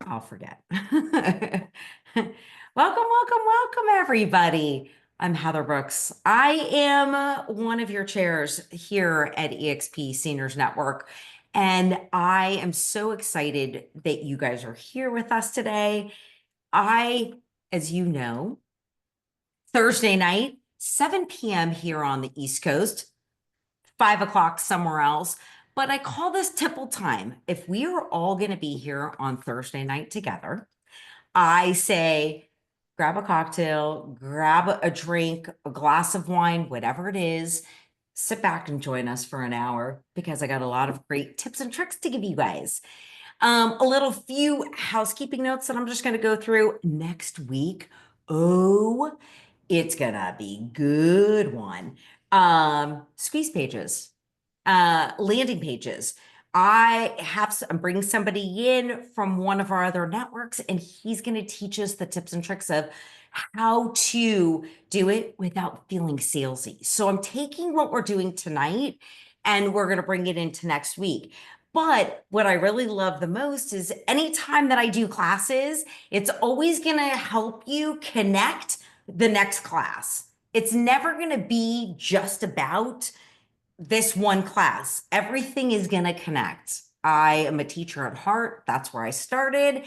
I'll forget. Welcome, everybody. I'm Heather Brooks. I am one of your chairs here at EXP Seniors Network, and I am so excited that you guys are here with us today. As you know, Thursday night, 7 p.m. here on the East Coast, 5 o'clock somewhere else. But I call this tipple time. If we are all going to be here on Thursday night together, I say, grab a cocktail, grab a drink, a glass of wine, whatever it is, sit back and join us for an hour because I got a lot of great tips and tricks to give you guys. A little few housekeeping notes that I'm just going to go through next week. Oh, it's gonna be good one. Squeeze pages, landing pages. I'm bringing somebody in from one of our other networks, and he's going to teach us the tips and tricks of how to do it without feeling salesy. So I'm taking what we're doing tonight and we're going to bring it into next week. But what I really love the most is anytime that I do classes, it's always going to help you connect the next class. It's never going to be just about this one class. Everything is going to connect. I am a teacher at heart. That's where I started.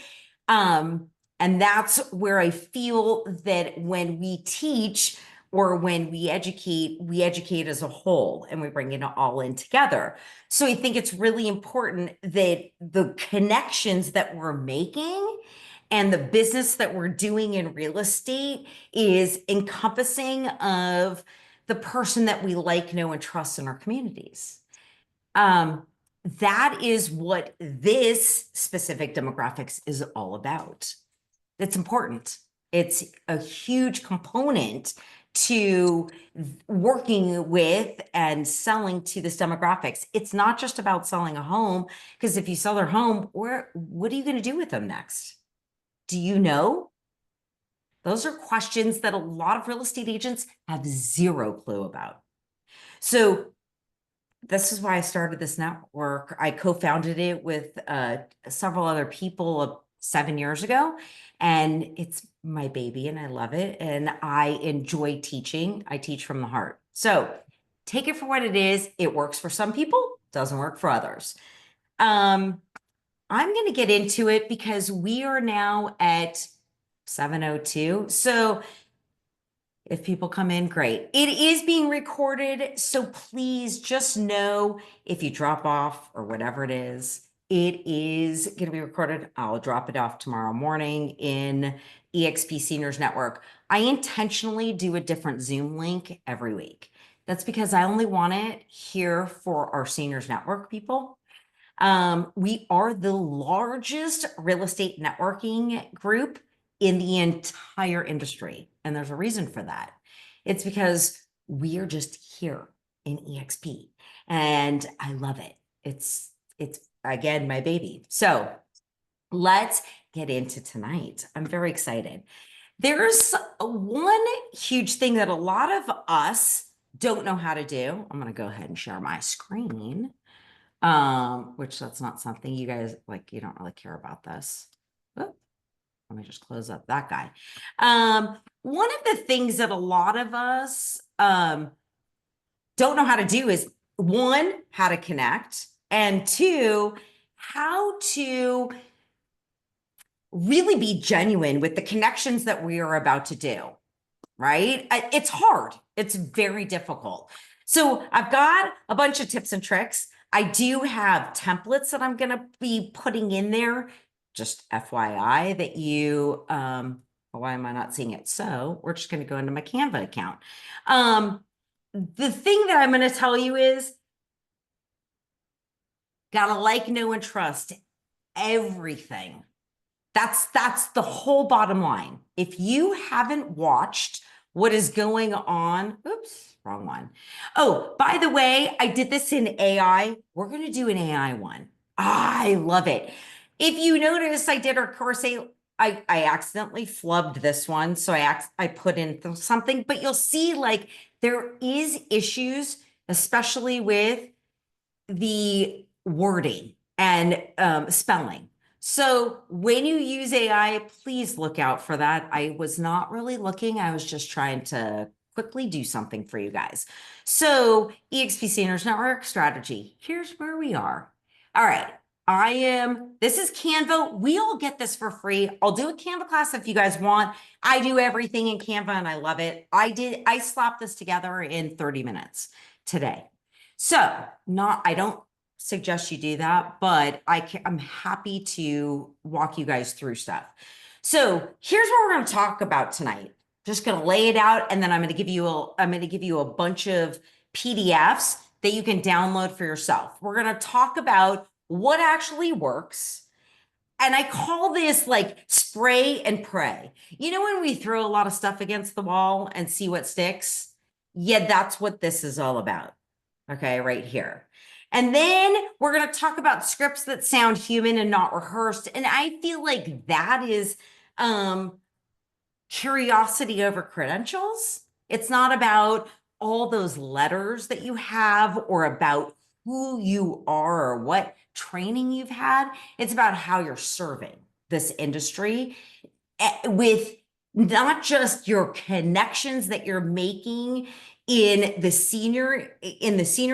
And that's where I feel that when we teach or when we educate as a whole and we bring it all in together. So I think it's really important that the connections that we're making and the business that we're doing in real estate is encompassing of the person that we like, know, and trust in our communities. That is what this specific demographics is all about. It's important. It's a huge component to working with and selling to this demographics. It's not just about selling a home, because if you sell their home, what are you going to do with them next? Do you know? Those are questions that a lot of real estate agents have zero clue about. So this is why I started this network. I co-founded it with several other people 7 years ago, and it's my baby and I love it. And I enjoy teaching. I teach from the heart. So take it for what it is. It works for some people, doesn't work for others. I'm going to get into it because we are now at 7:02. So if people come in, great. It is being recorded, so please just know if you drop off or whatever it is going to be recorded. I'll drop it off tomorrow morning in EXP Seniors Network. I intentionally do a different Zoom link every week. That's because I only want it here for our Seniors Network people. We are the largest real estate networking group in the entire industry. And there's a reason for that. It's because we are just here in EXP and I love it. It's again, my baby. So let's get into tonight. I'm very excited. There's one huge thing that a lot of us don't know how to do. I'm going to go ahead and share my screen. Which that's not something you guys like, you don't really care about this. Oop, let me just close up that guy. One of the things that a lot of us don't know how to do is one, how to connect, and two, how to really be genuine with the connections that we are about to do, right? It's hard. It's very difficult. So I've got a bunch of tips and tricks. I do have templates that I'm going to be putting in there. Just FYI that you, why am I not seeing it? So we're just going to go into my Canva account. The thing that I'm going to tell you is gotta like, know, and trust everything. That's the whole bottom line. If you haven't watched what is going on, oops, wrong one. Oh, by the way, I did this in AI. We're going to do an AI one. I love it. If you notice, I did our course, I accidentally flubbed this one. So I put in something, but you'll see like there is issues, especially with the wording and spelling. So when you use AI, please look out for that. I was not really looking. I was just trying to quickly do something for you guys. So EXP Seniors Network strategy. Here's where we are. All right. This is Canva. We all get this for free. I'll do a Canva class if you guys want. I do everything in Canva and I love it. I slapped this together in 30 minutes today. So I don't suggest you do that, but I'm happy to walk you guys through stuff. So here's what we're going to talk about tonight. Just going to lay it out, and then I'm going to give you a bunch of PDFs that you can download for yourself. We're going to talk about what actually works. And I call this like spray and pray. You know, when we throw a lot of stuff against the wall and see what sticks? Yeah, that's what this is all about. Okay, right here. And then we're going to talk about scripts that sound human and not rehearsed. And I feel like that is curiosity over credentials. It's not about all those letters that you have or about who you are or what training you've had. It's about how you're serving this industry with not just your connections that you're making in the senior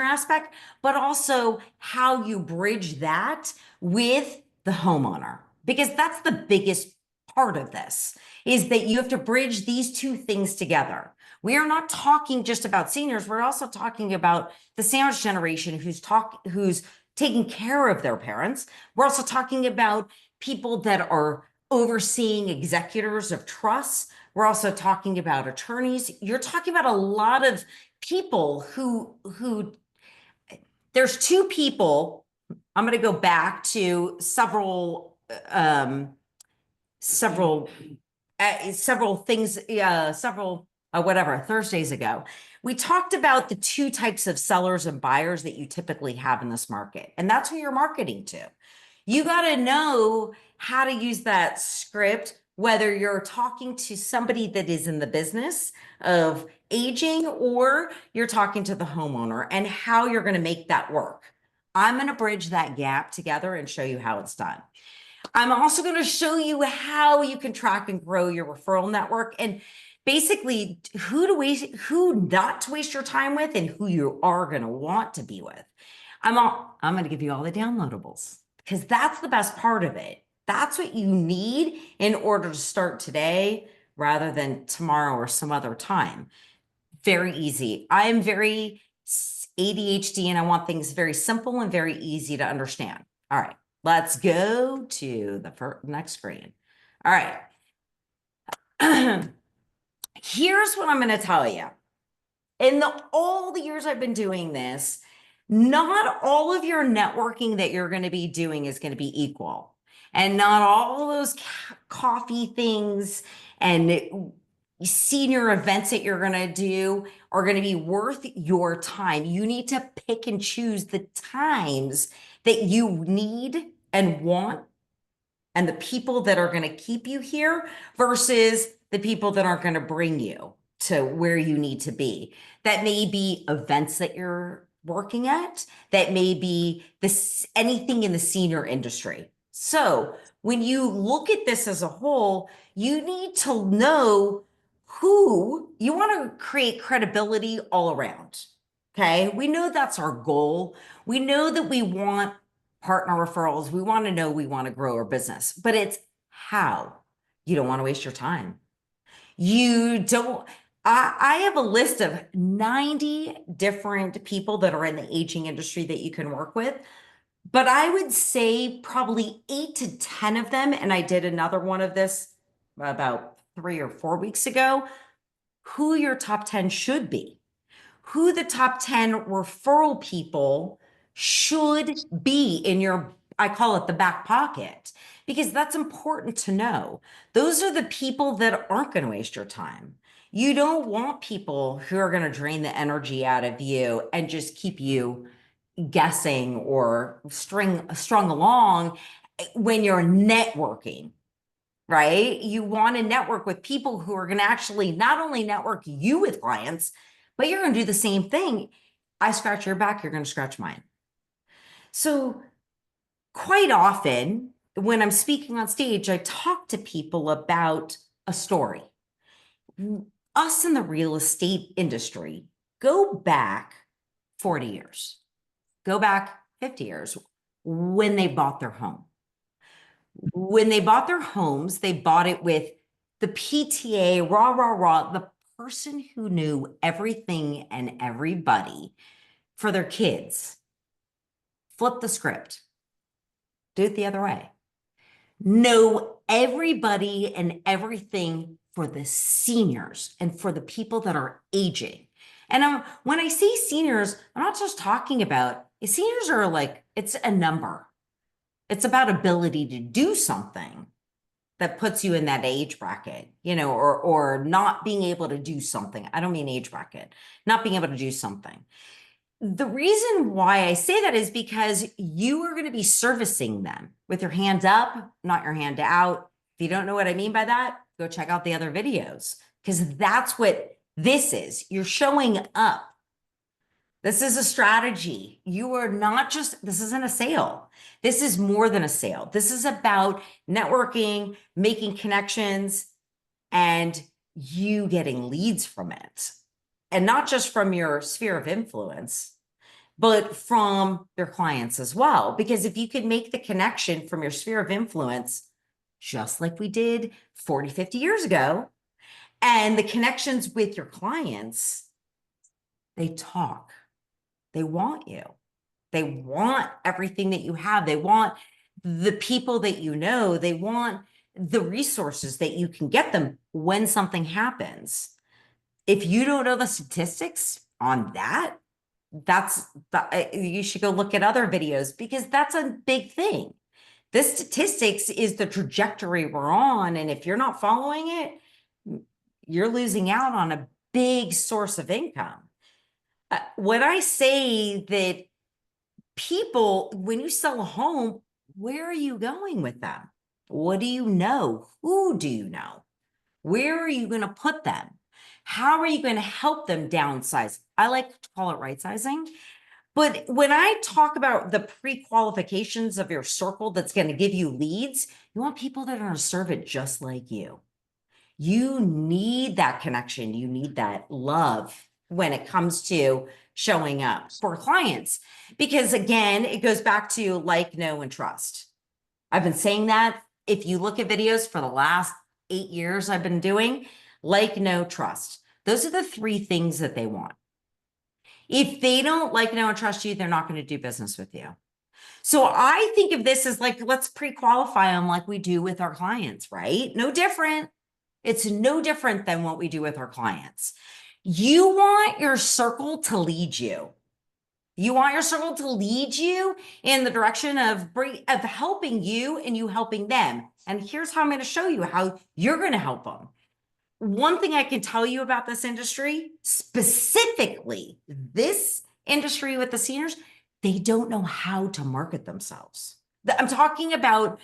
aspect, but also how you bridge that with the homeowner, because that's the biggest part of this, is that you have to bridge these two things together. We are not talking just about seniors. We're also talking about the sandwich generation who's taking care of their parents. We're also talking about people that are overseeing executors of trusts. We're also talking about attorneys. You're talking about a lot of people who there's two people. I'm going to go back to several things, Thursdays ago. We talked about the two types of sellers and buyers that you typically have in this market, and that's who you're marketing to. You got to know how to use that script, whether you're talking to somebody that is in the business of aging or you're talking to the homeowner, and how you're going to make that work. I'm going to bridge that gap together and show you how it's done. I'm also going to show you how you can track and grow your referral network, and basically who not to waste your time with and who you are going to want to be with. I'm going to give you all the downloadables, because that's the best part of it. That's what you need in order to start today rather than tomorrow or some other time. Very easy. I'm very ADHD and I want things very simple and very easy to understand. All right, let's go to the next screen. All right. Here's what I'm going to tell you. In all the years I've been doing this, not all of your networking that you're going to be doing is going to be equal. And not all those coffee things and senior events that you're going to do are going to be worth your time. You need to pick and choose the times that you need and want, and the people that are going to keep you here versus the people that aren't going to bring you to where you need to be. That may be events that you're working at, that may be anything in the senior industry. So when you look at this as a whole, you need to know who you want to create credibility all around. Okay, we know that's our goal. We know that we want partner referrals. We want to know we want to grow our business, but it's how. You don't want to waste your time. I have a list of 90 different people that are in the aging industry that you can work with, but I would say probably 8 to 10 of them, and I did another one of this about 3 or 4 weeks ago, who your top 10 should be, who the top 10 referral people should be in your, I call it the back pocket, because that's important to know. Those are the people that aren't going to waste your time. You don't want people who are going to drain the energy out of you and just keep you guessing or strung along when you're networking, right? You want to network with people who are going to actually not only network you with clients, but you're going to do the same thing. I scratch your back, you're going to scratch mine. So quite often when I'm speaking on stage, I talk to people about a story. Us in the real estate industry, go back 40 years, go back 50 years when they bought their home. When they bought their homes, they bought it with the PTA, the person who knew everything and everybody for their kids. Flip the script, do it the other way. Know everybody and everything for the seniors and for the people that are aging. And when I say seniors, I'm not just talking about seniors are like, it's a number. It's about ability to do something that puts you in that age bracket, or not being able to do something. I don't mean age bracket, not being able to do something. The reason why I say that is because you are going to be servicing them with your hands up, not your hand out. If you don't know what I mean by that, go check out the other videos, because that's what this is. You're showing up. This is a strategy. You are not just, this isn't a sale. This is more than a sale. This is about networking, making connections, and you getting leads from it. And not just from your sphere of influence, but from your clients as well. Because if you could make the connection from your sphere of influence, just like we did 40, 50 years ago, and the connections with your clients, they talk. They want you. They want everything that you have. They want the people that you know. They want the resources that you can get them when something happens. If you don't know the statistics on that, you should go look at other videos, because that's a big thing. The statistics is the trajectory we're on. And if you're not following it, you're losing out on a big source of income. When I say that people, when you sell a home, where are you going with them? What do you know? Who do you know? Where are you going to put them? How are you going to help them downsize? I like to call it right sizing. But when I talk about the pre-qualifications of your circle that's going to give you leads, you want people that are going to serve it just like you. You need that connection. You need that love when it comes to showing up for clients. Because again, it goes back to like, know, and trust. I've been saying that. If you look at videos for the last 8 years I've been doing, like, know, trust. Those are the 3 things that they want. If they don't like, know, and trust you, they're not going to do business with you. So I think of this as like, let's pre-qualify them like we do with our clients, right? No different. It's no different than what we do with our clients. You want your circle to lead you. You want your circle to lead you in the direction of helping you and you helping them. And here's how I'm going to show you how you're going to help them. One thing I can tell you about this industry, specifically this industry with the seniors, they don't know how to market themselves. I'm talking about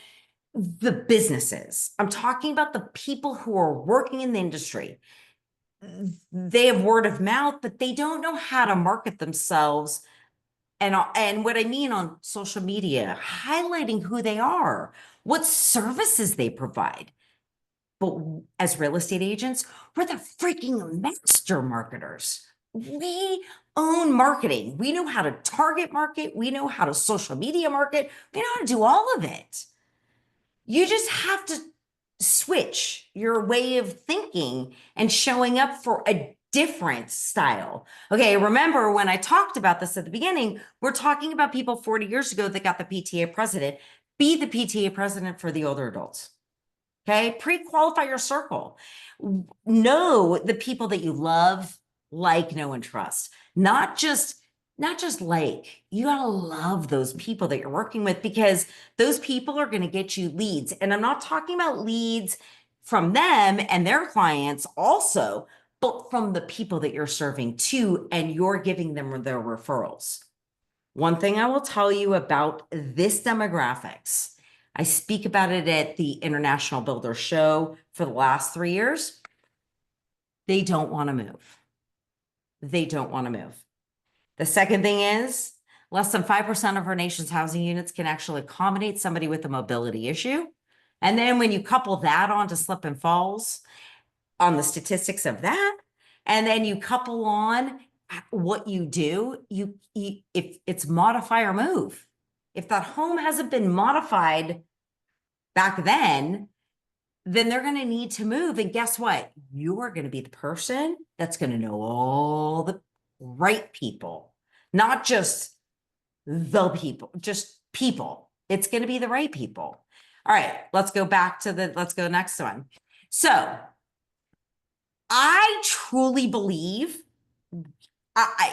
the businesses. I'm talking about the people who are working in the industry. They have word of mouth, but they don't know how to market themselves. And what I mean on social media, highlighting who they are, what services they provide. But as real estate agents, we're the freaking master marketers. We own marketing. We know how to target market. We know how to social media market. We know how to do all of it. You just have to switch your way of thinking and showing up for a different style. Okay, remember when I talked about this at the beginning, we're talking about people 40 years ago that got the PTA president. Be the PTA president for the older adults. Okay, pre-qualify your circle. Know the people that you love, like, know, and trust. Not just like, you gotta love those people that you're working with, because those people are gonna get you leads. And I'm not talking about leads from them and their clients also, but from the people that you're serving too, and you're giving them their referrals. One thing I will tell you about this demographics, I speak about it at the International Builder Show for the last 3 years. They don't want to move. They don't want to move. The second thing is Less than 5% of our nation's housing units can actually accommodate somebody with a mobility issue. And then when you couple that on to slip and falls on the statistics of that, and then you couple on what you do, if it's modify or move. If that home hasn't been modified back then they're going to need to move. And guess what? You are going to be the person that's going to know all the right people, not just the people, just people. It's going to be the right people. All right, let's go next one. So I truly believe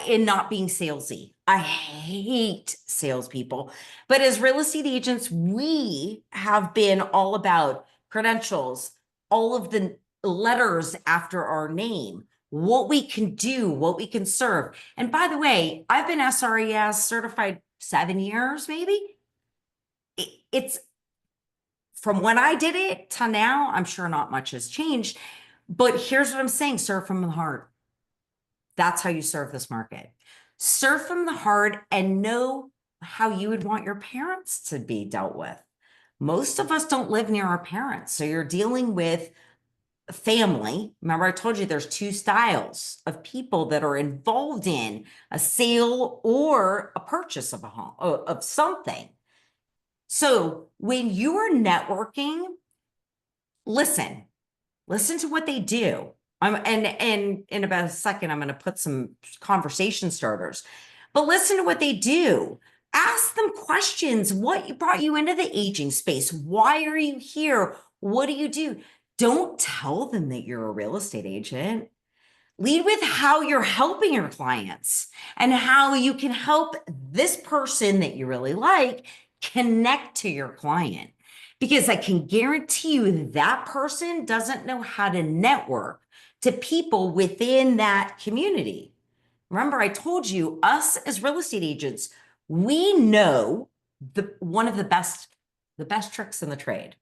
in not being salesy. I hate salespeople, but as real estate agents, we have been all about credentials, all of the letters after our name, what we can do, what we can serve. And by the way, I've been SRES certified 7 years, maybe. It's from when I did it to now, I'm sure not much has changed, but here's what I'm saying, serve from the heart. That's how you serve this market. Serve from the heart and know how you would want your parents to be dealt with. Most of us don't live near our parents. So you're dealing with family. Remember, I told you there's 2 styles of people that are involved in a sale or a purchase of a home, of something. So when you are networking, listen to what they do. And in about a second, I'm going to put some conversation starters, but listen to what they do. Ask them questions. What brought you into the aging space? Why are you here? What do you do? Don't tell them that you're a real estate agent. Lead with how you're helping your clients and how you can help this person that you really like connect to your client. Because I can guarantee you that person doesn't know how to network to people within that community. Remember, I told you, us as real estate agents, we know one of the best tricks in the trade.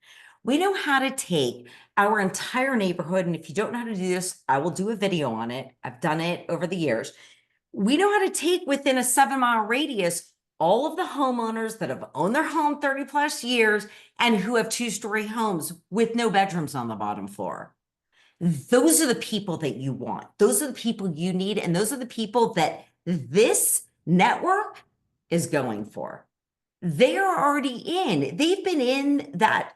We know how to take our entire neighborhood, and if you don't know how to do this, I will do a video on it. I've done it over the years. We know how to take within a 7-mile radius all of the homeowners that have owned their home 30 plus years and who have 2-story homes with no bedrooms on the bottom floor. Those are the people that you want. Those are the people you need. And those are the people that this network is going for. They are already in. They've been in that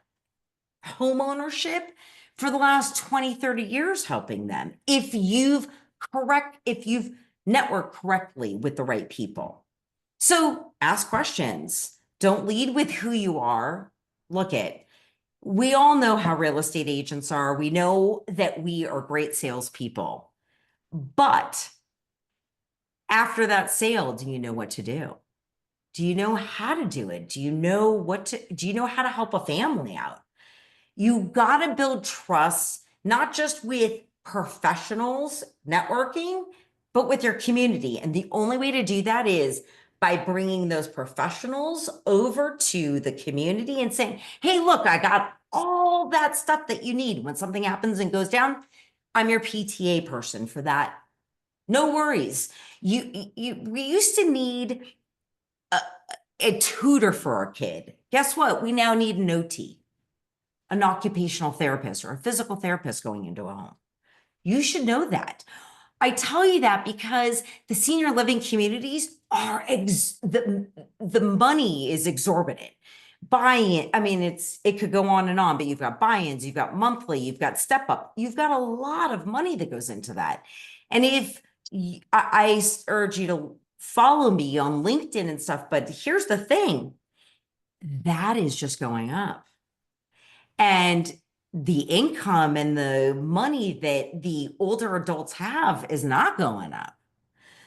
home ownership for the last 20, 30 years helping them. If you've networked correctly with the right people. So ask questions. Don't lead with who you are. We all know how real estate agents are. We know that we are great salespeople. But after that sale, do you know what to do? Do you know how to do it? Do you know how to help a family out? You got to build trust, not just with professionals networking, but with your community. And the only way to do that is by bringing those professionals over to the community and saying, hey, look, I got all that stuff that you need. When something happens and goes down, I'm your PTA person for that. No worries. We used to need a tutor for our kid. Guess what? We now need an OT, an occupational therapist or a physical therapist going into a home. You should know that. I tell you that because the senior living communities are the money is exorbitant. Buy-in, I mean, it could go on and on, but you've got buy-ins, you've got monthly, you've got step up, you've got a lot of money that goes into that. And if I urge you to follow me on LinkedIn and stuff, but here's the thing, that is just going up. And the income and the money that the older adults have is not going up.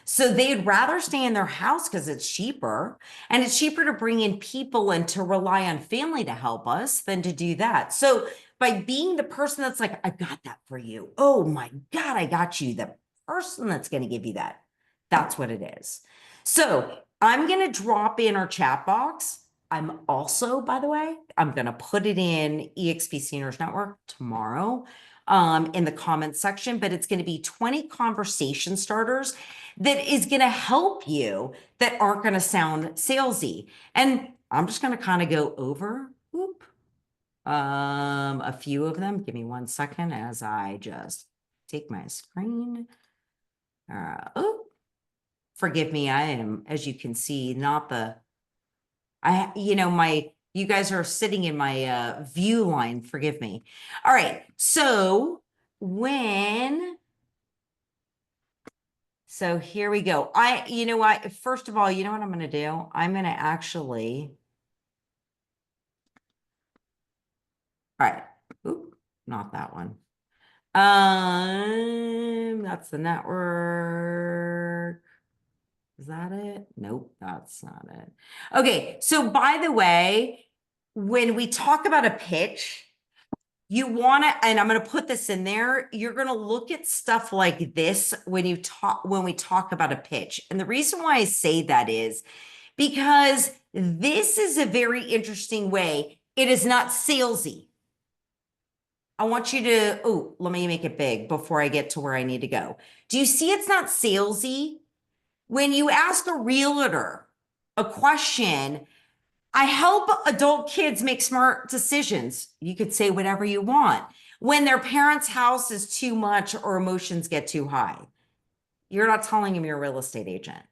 So they'd rather stay in their house because it's cheaper, and it's cheaper to bring in people and to rely on family to help us than to do that. So by being the person that's like, I got that for you. Oh my God, I got you. The person that's going to give you that. That's what it is. So I'm going to drop in our chat box. I'm also, by the way, I'm going to put it in eXp Seniors Network tomorrow. in the comments section, but it's going to be 20 conversation starters that is going to help you that aren't going to sound salesy. And I'm just going to kind of go over a few of them. Give me 1 second as I just take my screen. Forgive me. I am, as you can see, not the, you guys are sitting in my view line. Forgive me. All right. So here we go. You know what? First of all, you know what I'm going to do? I'm going to actually, all right. Oop, not that one. That's the network. Is that it? Nope, that's not it. Okay, so by the way, when we talk about a pitch, you want to, and I'm going to put this in there, you're going to look at stuff like this when we talk about a pitch. And the reason why I say that is because this is a very interesting way. It is not salesy. I want you to, let me make it big before I get to where I need to go. Do you see it's not salesy? When you ask a realtor a question, I help adult kids make smart decisions. You could say whatever you want. When their parents' house is too much or emotions get too high, you're not telling them you're a real estate agent.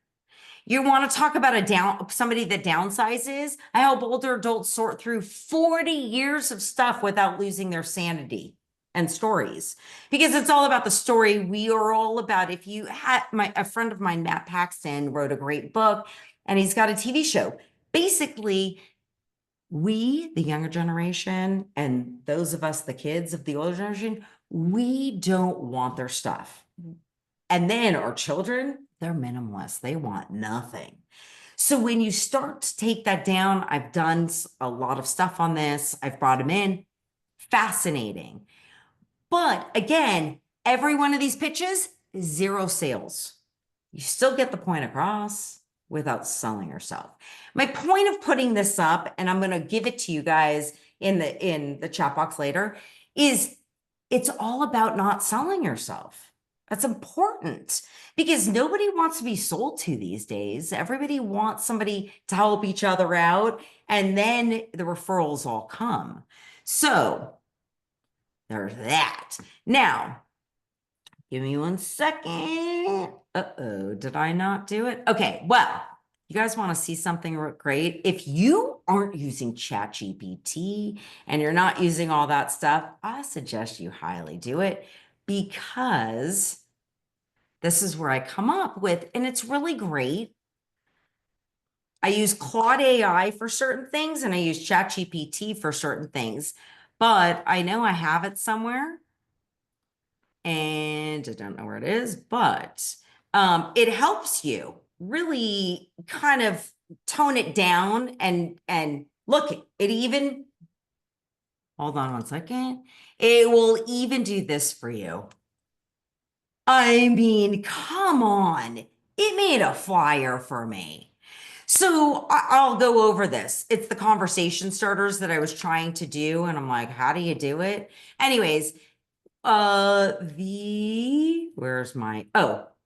You want to talk about somebody that downsizes? I help older adults sort through 40 years of stuff without losing their sanity and stories, because it's all about the story. We are all about, if you had a friend of mine, Matt Paxton, wrote a great book and he's got a TV show. Basically, we, the younger generation, and those of us, the kids of the older generation, we don't want their stuff. And then our children, they're minimalists. They want nothing. So when you start to take that down, I've done a lot of stuff on this. I've brought them in. Fascinating. But again, every one of these pitches, 0 sales. You still get the point across without selling yourself. My point of putting this up, and I'm going to give it to you guys in the chat box later, is it's all about not selling yourself. That's important because nobody wants to be sold to these days. Everybody wants somebody to help each other out, and then the referrals all come. So there's that. Now, give me 1 second. Uh-oh, did I not do it? Okay, well, you guys want to see something great? If you aren't using ChatGPT and you're not using all that stuff, I suggest you highly do it, because this is where I come up with, and it's really great. I use Claude AI for certain things and I use ChatGPT for certain things, but I know I have it somewhere and I don't know where it is, but it helps you really kind of tone it down and look, it even, hold on 1 second. It will even do this for you. I mean, come on. It made a flyer for me. So I'll go over this. It's the conversation starters that I was trying to do. And I'm like, how do you do it? Anyways, where's my,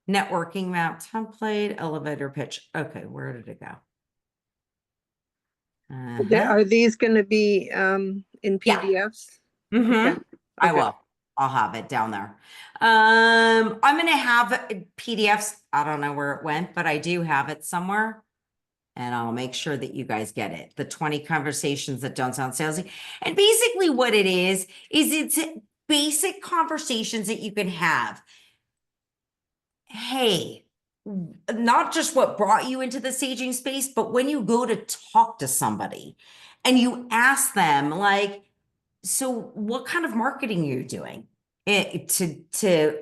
networking map template, elevator pitch. Okay, where did it go? Are these going to be in PDFs? Yeah. Mm-hmm. Okay. I will. I'll have it down there. I'm going to have PDFs. I don't know where it went, but I do have it somewhere. And I'll make sure that you guys get it. The 20 conversations that don't sound salesy. And basically what it is it's basic conversations that you can have. Hey, not just what brought you into the staging space, but when you go to talk to somebody and you ask them, like, so what kind of marketing are you doing to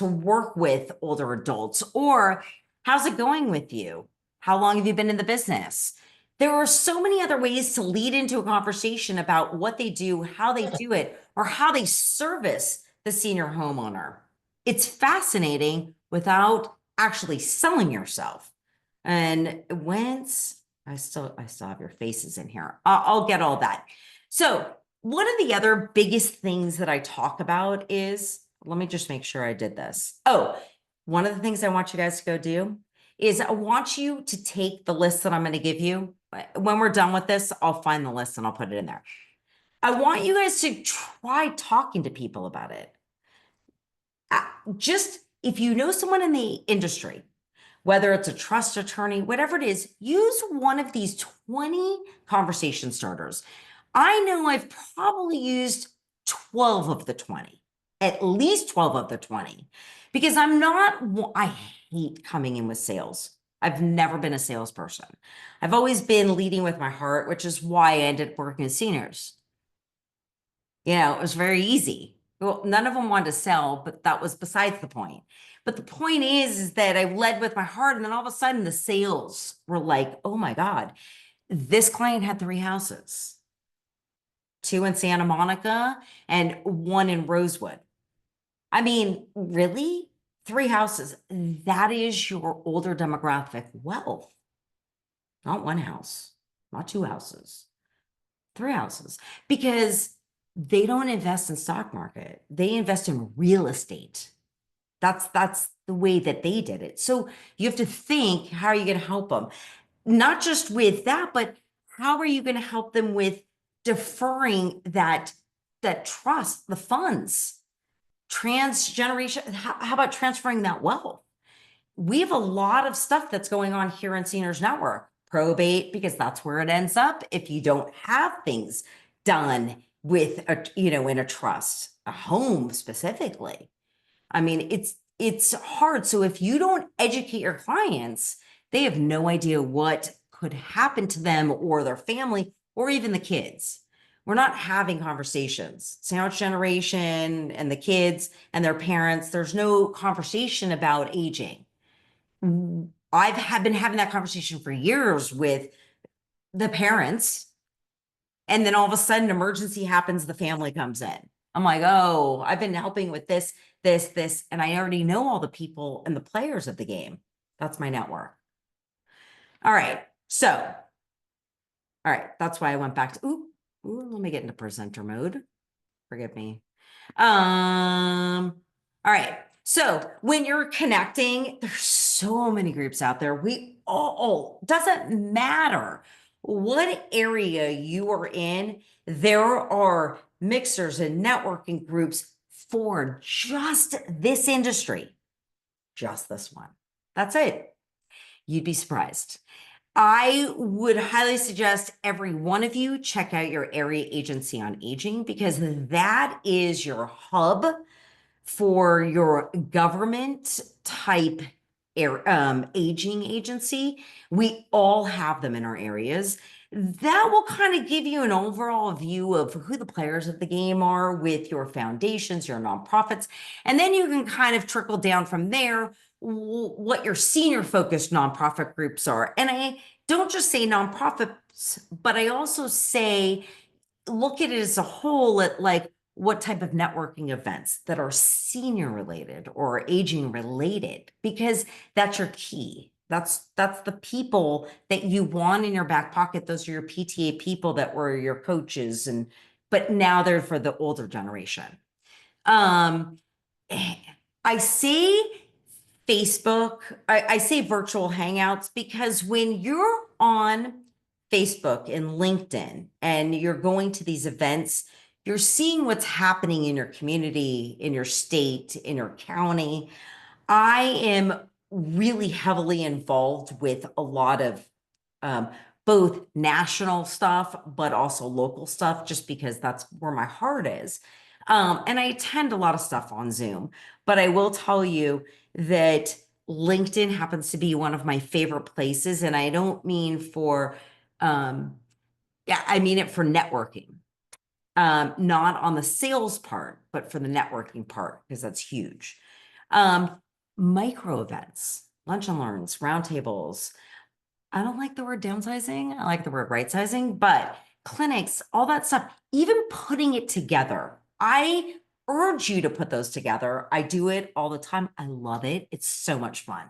work with older adults? Or how's it going with you? How long have you been in the business? There are so many other ways to lead into a conversation about what they do, how they do it, or how they service the senior homeowner. It's fascinating without actually selling yourself. And I still have your faces in here. I'll get all that. So One of the other biggest things that I talk about is, let me just make sure I did this. Oh, one of the things I want you guys to go do is I want you to take the list that I'm going to give you. When we're done with this, I'll find the list and I'll put it in there. I want you guys to try talking to people about it. Just if you know someone in the industry, whether it's a trust attorney, whatever it is, use one of these 20 conversation starters. I know I've probably used 12 of the 20, at least 12 of the 20, because I hate coming in with sales. I've never been a salesperson. I've always been leading with my heart, which is why I ended up working with seniors. It was very easy. Well, none of them wanted to sell, but that was besides the point. But the point is that I led with my heart, and then all of a sudden the sales were like, oh my God, this client had 3 houses, 2 in Santa Monica and 1 in Rosewood. I mean, really? 3 houses. That is your older demographic wealth. Not 1 house, not 2 houses, 3 houses, because they don't invest in stock market. They invest in real estate. That's the way that they did it. So you have to think, how are you going to help them? Not just with that, but how are you going to help them with deferring that trust, the funds, transgeneration? How about transferring that wealth? We have a lot of stuff that's going on here in Seniors Network. Probate, because that's where it ends up if you don't have things done with in a trust, a home specifically. I mean, it's hard. So if you don't educate your clients, they have no idea what could happen to them or their family or even the kids. We're not having conversations. Sandwich generation and the kids and their parents, there's no conversation about aging. I've been having that conversation for years with the parents. And then all of a sudden, emergency happens, the family comes in. I'm like, oh, I've been helping with this, and I already know all the people and the players of the game. That's my network. All right. So, all right. That's why I went back to, let me get into presenter mode. Forgive me. All right. So when you're connecting, there's so many groups out there. We all, doesn't matter what area you are in, there are mixers and networking groups for just this industry, just this one. That's it. You'd be surprised. I would highly suggest every one of you check out your area agency on aging, because that is your hub for your government type aging agency. We all have them in our areas. That will kind of give you an overall view of who the players of the game are with your foundations, your nonprofits, and then you can kind of trickle down from there what your senior focused nonprofit groups are. And I don't just say nonprofits, but I also say, look at it as a whole at like what type of networking events that are senior related or aging related, because that's your key. That's the people that you want in your back pocket. Those are your PTA people that were your coaches, but now they're for the older generation. I say Facebook, I say virtual hangouts, because when you're on Facebook and LinkedIn and you're going to these events, you're seeing what's happening in your community, in your state, in your county. I am really heavily involved with a lot of both national stuff, but also local stuff, just because that's where my heart is. And I attend a lot of stuff on Zoom, but I will tell you that LinkedIn happens to be one of my favorite places. And I don't mean for, I mean it for networking. Not on the sales part, but for the networking part, because that's huge. Micro events, lunch and learns, roundtables. I don't like the word downsizing. I like the word right sizing, but clinics, all that stuff, even putting it together. I urge you to put those together. I do it all the time. I love it. It's so much fun.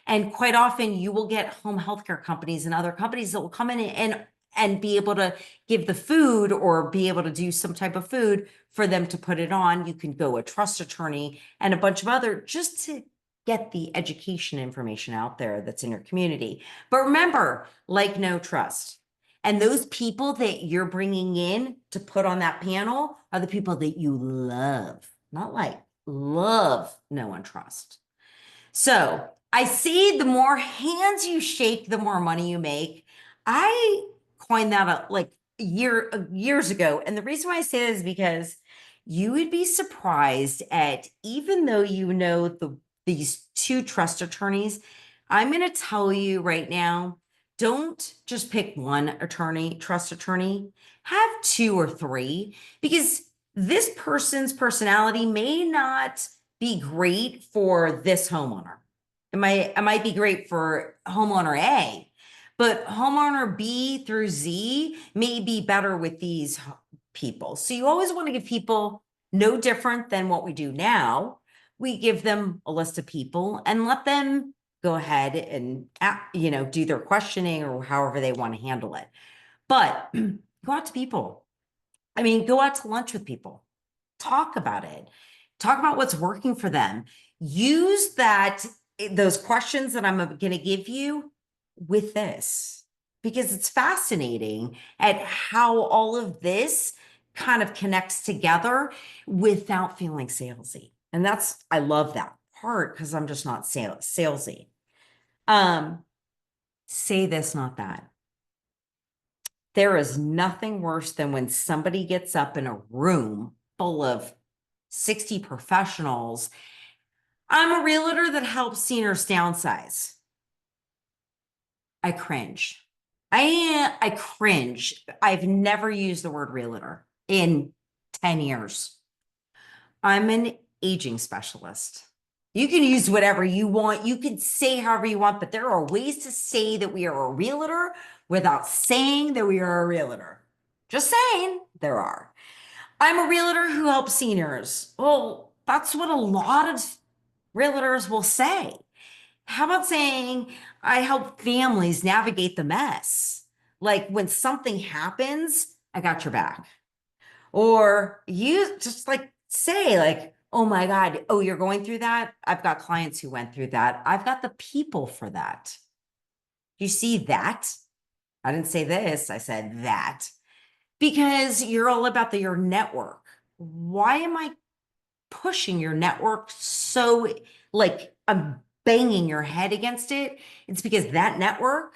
And quite often you will get home healthcare companies and other companies that will come in and and be able to give the food or be able to do some type of food for them to put it on. You can go a trust attorney and a bunch of other just to get the education information out there that's in your community. But remember, like no trust. And those people that you're bringing in to put on that panel are the people that you love, not like, love, know, and trust. So I see the more hands you shake, the more money you make. I coined that up like years ago. And the reason why I say that is because you would be surprised at, even though you know these two trust attorneys, I'm going to tell you right now, don't just pick one attorney, trust attorney, have two or three, because this person's personality may not be great for this homeowner. It might be great for homeowner A, but homeowner B through Z may be better with these people. So you always want to give people, no different than what we do now. We give them a list of people and let them go ahead and, do their questioning or however they want to handle it. But go out to people. I mean, go out to lunch with people. Talk about it. Talk about what's working for them. Use those questions that I'm going to give you with this, because it's fascinating at how all of this kind of connects together without feeling salesy. And I love that part because I'm just not salesy. Say this, not that. There is nothing worse than when somebody gets up in a room full of 60 professionals. I'm a realtor that helps seniors downsize. I cringe. I cringe. I've never used the word realtor in 10 years. I'm an aging specialist. You can use whatever you want. You can say however you want, but there are ways to say that we are a realtor without saying that we are a realtor. Just saying, there are. I'm a realtor who helps seniors. Well, that's what a lot of realtors will say. How about saying, I help families navigate the mess? Like when something happens, I got your back. Or you just like say like, oh my God, oh, you're going through that? I've got clients who went through that. I've got the people for that. You see that? I didn't say this, I said that. Because you're all about your network. Why am I pushing your network so like I'm banging your head against it? It's because that network,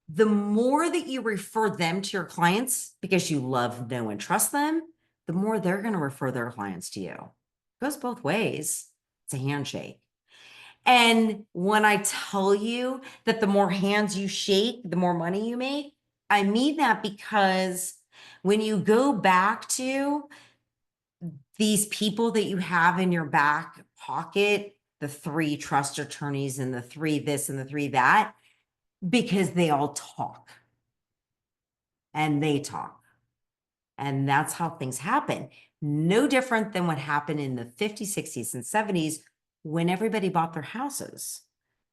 the more that you refer them to your clients because you love, know, and trust them, the more they're going to refer their clients to you. It goes both ways. It's a handshake. And when I tell you that the more hands you shake, the more money you make, I mean that because when you go back to these people that you have in your back pocket, the 3 trust attorneys and the 3 this and the 3 that, because they all talk and they talk. And that's how things happen. No different than what happened in the 50s, 60s, and 70s when everybody bought their houses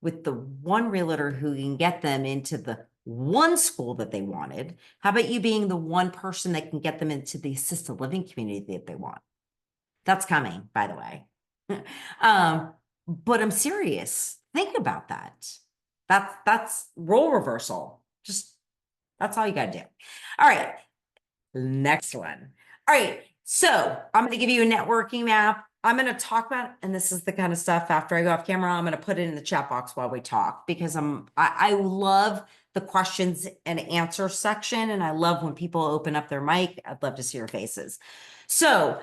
with the one realtor who can get them into the one school that they wanted. How about you being the one person that can get them into the assisted living community that they want? That's coming, by the way. But I'm serious. Think about that. That's role reversal. That's all you got to do. All right. Next one. All right. So I'm going to give you a networking map. I'm going to talk about, and this is the kind of stuff after I go off camera, I'm going to put it in the chat box while we talk, because I love the questions and answer section. And I love when people open up their mic. I'd love to see your faces. So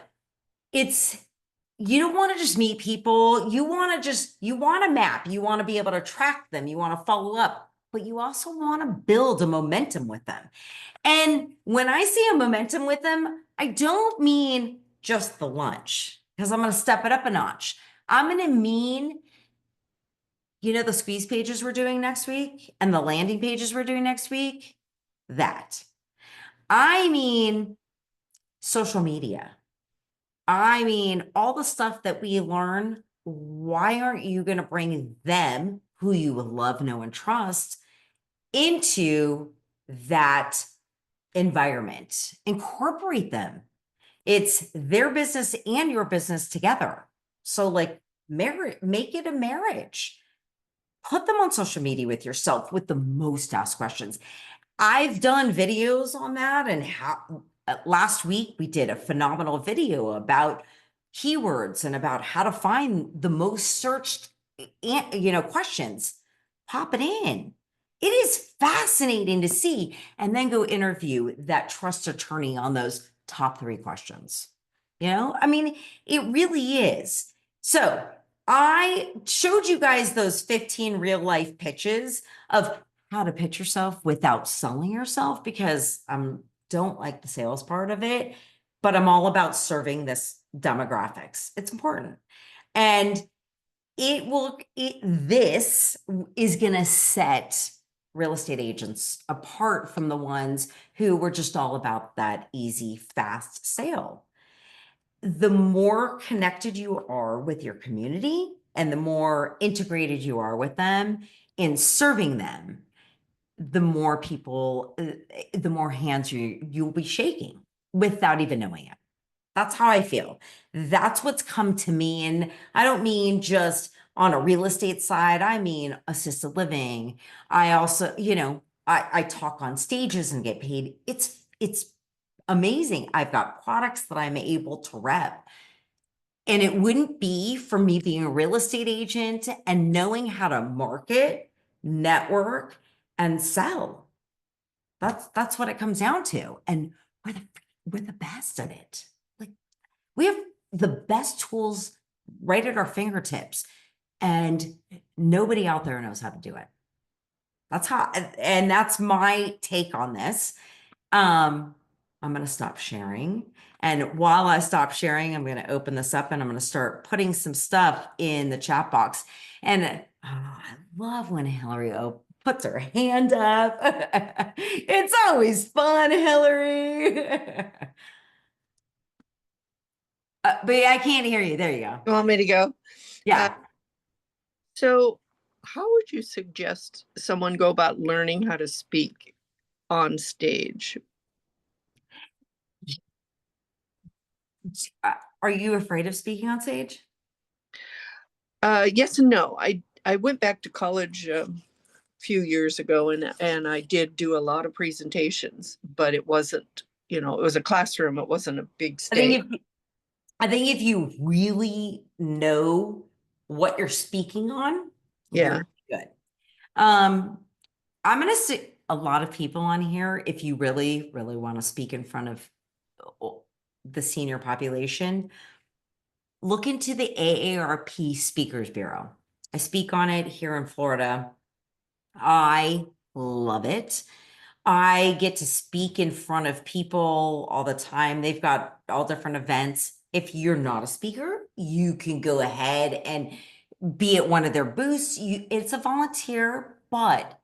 you don't want to just meet people. You want a map. You want to be able to track them. You want to follow up, but you also want to build a momentum with them. And when I say a momentum with them, I don't mean just the lunch, because I'm going to step it up a notch. I'm going to mean, the squeeze pages we're doing next week and the landing pages we're doing next week, that. I mean social media. I mean, all the stuff that we learn. Why aren't you going to bring them, who you love, know, and trust, into that environment, incorporate them. It's their business and your business together. So like make it a marriage. Put them on social media with yourself with the most asked questions. I've done videos on that, and how last week we did a phenomenal video about keywords and about how to find the most searched questions. Pop it in. It is fascinating to see, and then go interview that trust attorney on those top 3 questions. I mean, it really is. So I showed you guys those 15 real life pitches of how to pitch yourself without selling yourself, because I don't like the sales part of it, but I'm all about serving this demographics. It's important. And this is going to set real estate agents apart from the ones who were just all about that easy, fast sale. The more connected you are with your community and the more integrated you are with them in serving them, the more people, the more hands you'll be shaking without even knowing it. That's how I feel. That's what's come to me. And I don't mean just on a real estate side. I mean, assisted living. I also, I talk on stages and get paid. It's amazing. I've got products that I'm able to rep. And it wouldn't be for me being a real estate agent and knowing how to market, network, and sell. That's what it comes down to. And we're the best at it. Like, we have the best tools right at our fingertips, and nobody out there knows how to do it. And that's my take on this. I'm going to stop sharing. And while I stop sharing, I'm going to open this up and I'm going to start putting some stuff in the chat box. And I love when Hillary puts her hand up. It's always fun, Hillary. But I can't hear you. There you go. You want me to go? Yeah. So how would you suggest someone go about learning how to speak on stage? Are you afraid of speaking on stage? Yes and no. I went back to college a few years ago, and I did do a lot of presentations, but it wasn't, it was a classroom. It wasn't a big stage. I think if you really know what you're speaking on, Yeah. you're good. I'm going to say a lot of people on here, if you really, really want to speak in front of the senior population, look into the AARP Speakers Bureau. I speak on it here in Florida. I love it. I get to speak in front of people all the time. They've got all different events. If you're not a speaker, you can go ahead and be at one of their booths. It's a volunteer, but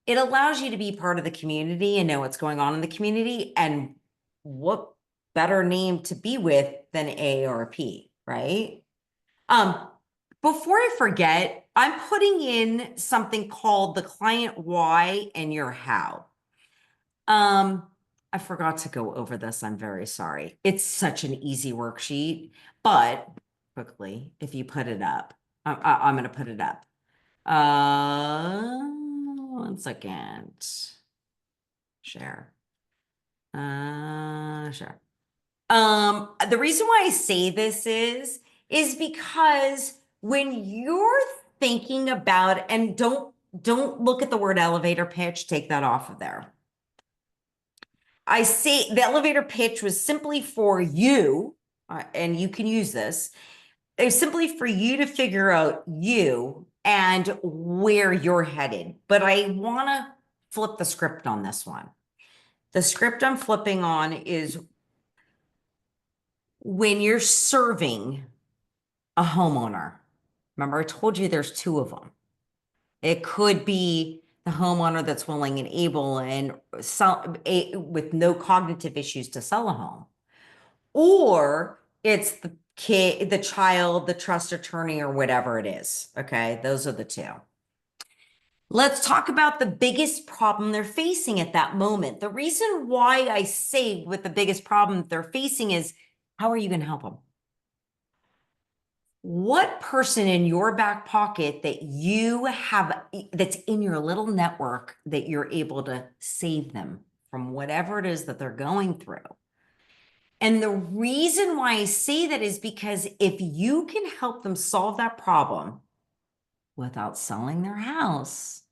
it allows you to be part of the community and know what's going on in the community. And what better name to be with than AARP, right? Before I forget, I'm putting in something called the client why and your how. I forgot to go over this. I'm very sorry. It's such an easy worksheet, but quickly, if you put it up, I'm going to put it up. 1 second. Share. Share. The reason why I say this is because when you're thinking about, and don't look at the word elevator pitch, take that off of there. I say the elevator pitch was simply for you, and you can use this. It's simply for you to figure out you and where you're headed. But I want to flip the script on this one. The script I'm flipping on is when you're serving a homeowner. Remember, I told you there's 2 of them. It could be the homeowner that's willing and able and with no cognitive issues to sell a home. Or it's the kid, the child, the trust attorney, or whatever it is. Okay, those are the 2. Let's talk about the biggest problem they're facing at that moment. The reason why I say with the biggest problem that they're facing is, how are you going to help them? What person in your back pocket that you have that's in your little network that you're able to save them from whatever it is that they're going through? And the reason why I say that is because if you can help them solve that problem without selling their house,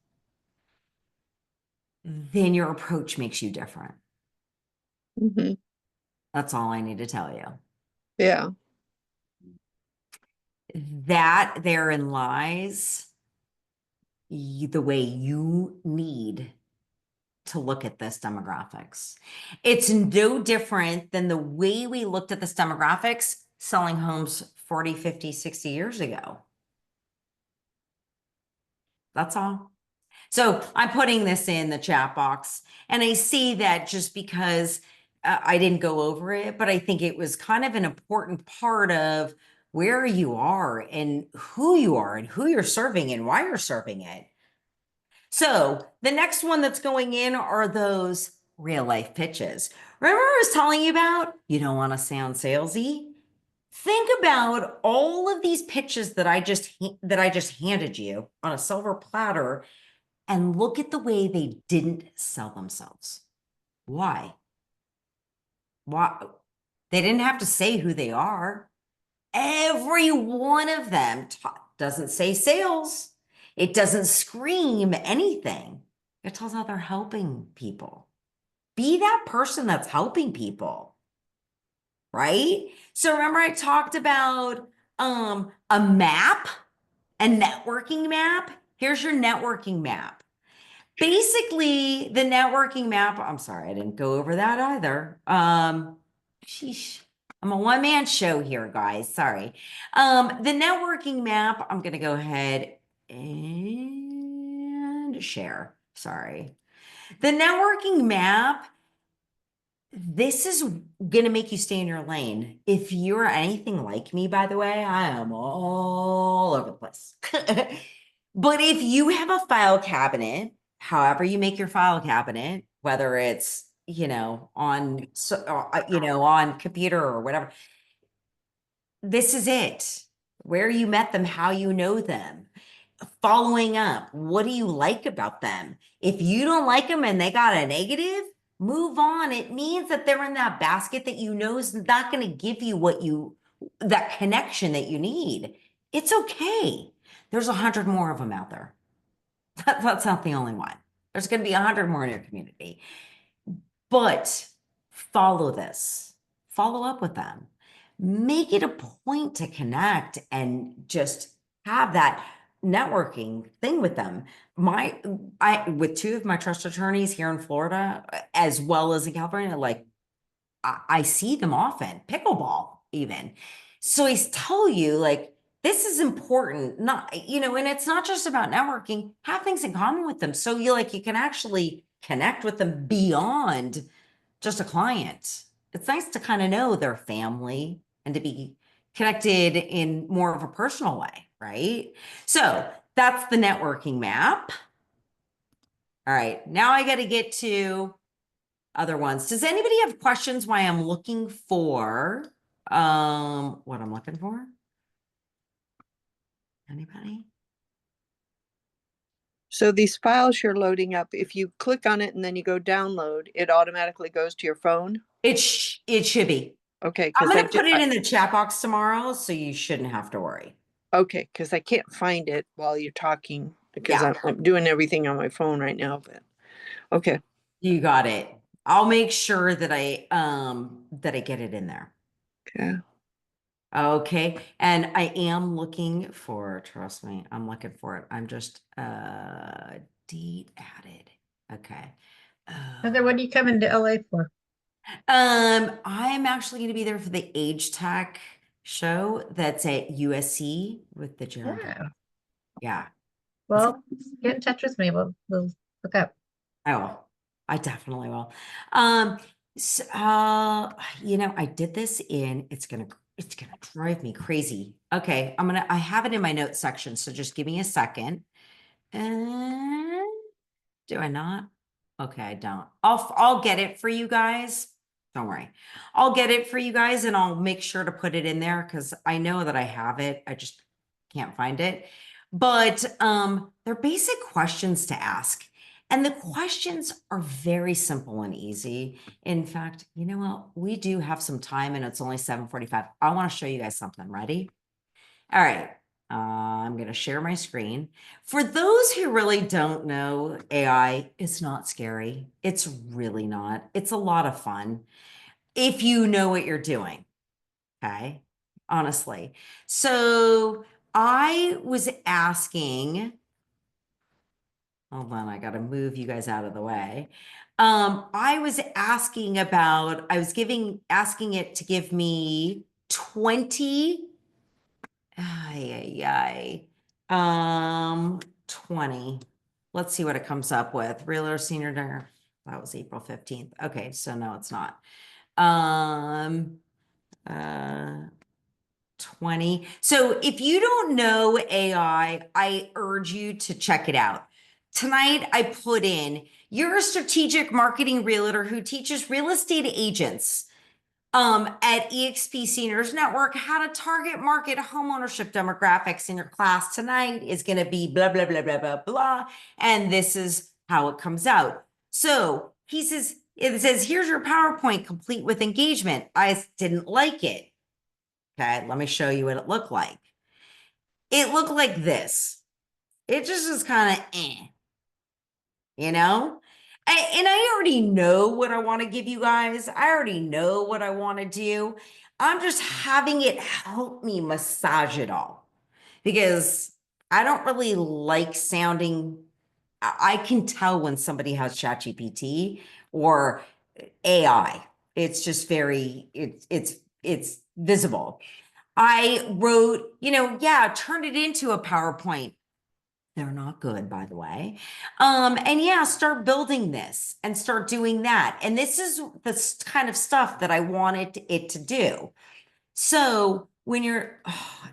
then your approach makes you different. Mhm. That's all I need to tell you. Yeah. That therein lies the way you need to look at this demographics. It's no different than the way we looked at this demographics selling homes 40, 50, 60 years ago. That's all. So I'm putting this in the chat box, and I see that just because I didn't go over it, but I think it was kind of an important part of where you are and who you're serving and why you're serving it. So the next one that's going in are those real life pitches. Remember I was telling you about? You don't want to sound salesy. Think about all of these pitches that I just handed you on a silver platter and look at the way they didn't sell themselves. Why? Why? They didn't have to say who they are. Every one of them doesn't say sales. It doesn't scream anything. It tells how they're helping people. Be that person that's helping people, right? So remember I talked about a map, a networking map. Here's your networking map. Basically, the networking map, I'm sorry, I didn't go over that either. Sheesh. I'm a one-man show here, guys. Sorry. The networking map, I'm gonna go ahead and share. Sorry. The networking map, this is gonna make you stay in your lane. If you're anything like me, by the way, I am all over the place. But if you have a file cabinet, however you make your file cabinet, whether it's, on computer or whatever, this is it. Where you met them, how you know them, following up. What do you like about them? If you don't like them and they got a negative, move on. It means that they're in that basket that you know is not going to give you that connection that you need. It's okay. There's 100 more of them out there. That's not the only one. There's going to be 100 more in your community. But follow this, follow up with them, make it a point to connect and just have that networking thing with them. With two of my trust attorneys here in Florida, as well as in California, like I see them often, pickleball even. So I tell you, like, this is important, and it's not just about networking, have things in common with them. So you can actually connect with them beyond just a client. It's nice to kind of know their family and to be connected in more of a personal way, right? So that's the networking map. All right, now I got to get to other ones. Does anybody have questions why I'm looking for what I'm looking for? Anybody? So these files you're loading up, if you click on it and then you go download, it automatically goes to your phone. It should be. Okay, I'm because gonna put it in the chat box tomorrow, so you shouldn't have to worry. okay, because I can't find it while you're talking because Yeah. I'm doing everything on my phone right now. But okay. You got it. I'll make sure that I get it in there. Okay. Okay. And I am looking for, trust me, I'm looking for it. I'm just date added. Okay. Heather, what are you coming to LA for? I'm actually going to be there for the Age Tech show that's at USC with the Gerald. Yeah. Yeah. Well, get in touch with me. We'll look up. I will. I definitely will. I did this it's gonna drive me crazy. Okay, I have it in my notes section, so just give me a second. Do I not? Okay, I don't. I'll get it for you guys. Don't worry. I'll get it for you guys and I'll make sure to put it in there because I know that I have it. I just can't find it. But they're basic questions to ask. And the questions are very simple and easy. In fact, you know what? We do have some time and it's only 7:45. I want to show you guys something. Ready? All right. I'm going to share my screen. For those who really don't know AI, it's not scary. It's really not. It's a lot of fun if you know what you're doing. Okay. Honestly. So I was asking, hold on, I got to move you guys out of the way. I was asking about, asking it to give me 20 Ay, 20. Let's see what it comes up with. Realtor senior dinner. That was April 15th. Okay, so no, it's not. Uh 20. So if you don't know AI, I urge you to check it out. Tonight I put in, you're a strategic marketing realtor who teaches real estate agents at EXP Seniors Network, how to target market homeownership demographics in your class tonight is going to be blah, blah, blah, blah, blah, blah. And this is how it comes out. So he says, it says, here's your PowerPoint complete with engagement. I didn't like it. Okay, let me show you what it looked like. It looked like this. It just was kind of you know? And I already know what I want to give you guys. I already know what I want to do. I'm just having it help me massage it all because I don't really like sounding, I can tell when somebody has ChatGPT or AI. It's just very, it's visible. I wrote, yeah, turn it into a PowerPoint. They're not good, by the way. And yeah, start building this and start doing that. And this is the kind of stuff that I wanted it to do. So when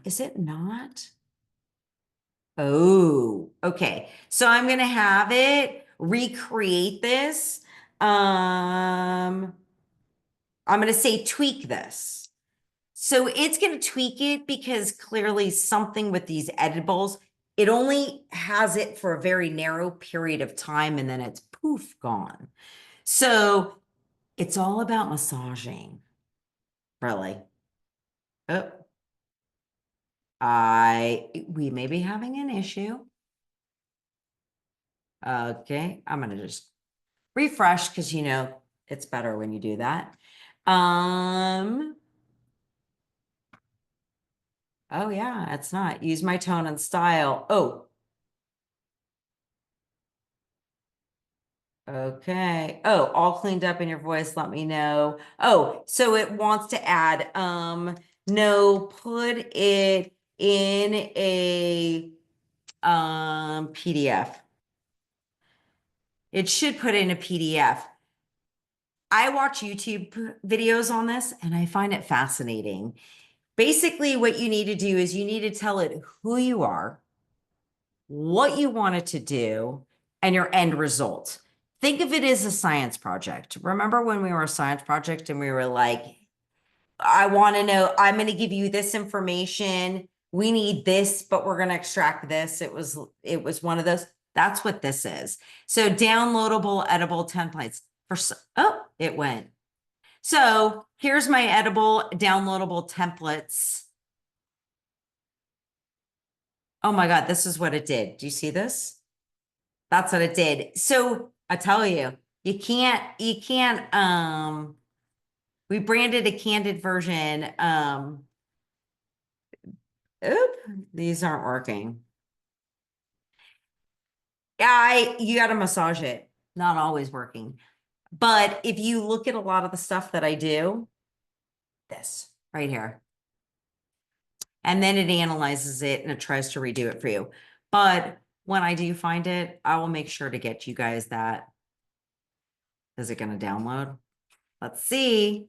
is it not? Oh, okay. So I'm going to have it recreate this. I'm going to say tweak this. So it's going to tweak it because clearly something with these editables, it only has it for a very narrow period of time and then it's poof, gone. So it's all about massaging, really. Oh, we may be having an issue. Okay, I'm going to just refresh because it's better when you do that. Oh yeah, it's not. Use my tone and style. Oh. Okay. Oh, all cleaned up in your voice. Let me know. Oh, so it wants to add, no, put it in a, PDF. It should put it in a PDF. I watch YouTube videos on this and I find it fascinating. Basically, what you need to do is you need to tell it who you are, what you want it to do, and your end result. Think of it as a science project. Remember when we were a science project and we were like, I want to know, I'm going to give you this information. We need this, but we're going to extract this. It was one of those. That's what this is. So downloadable, edible templates. Oh, it went. So here's my edible, downloadable templates. Oh my God, this is what it did. Do you see this? That's what it did. So I tell you, you can't, we branded a candid version. Oop, these aren't working. You got to massage it. Not always working. But if you look at a lot of the stuff that I do, this right here, and then it analyzes it and it tries to redo it for you. But when I do find it, I will make sure to get you guys that. Is it going to download? Let's see.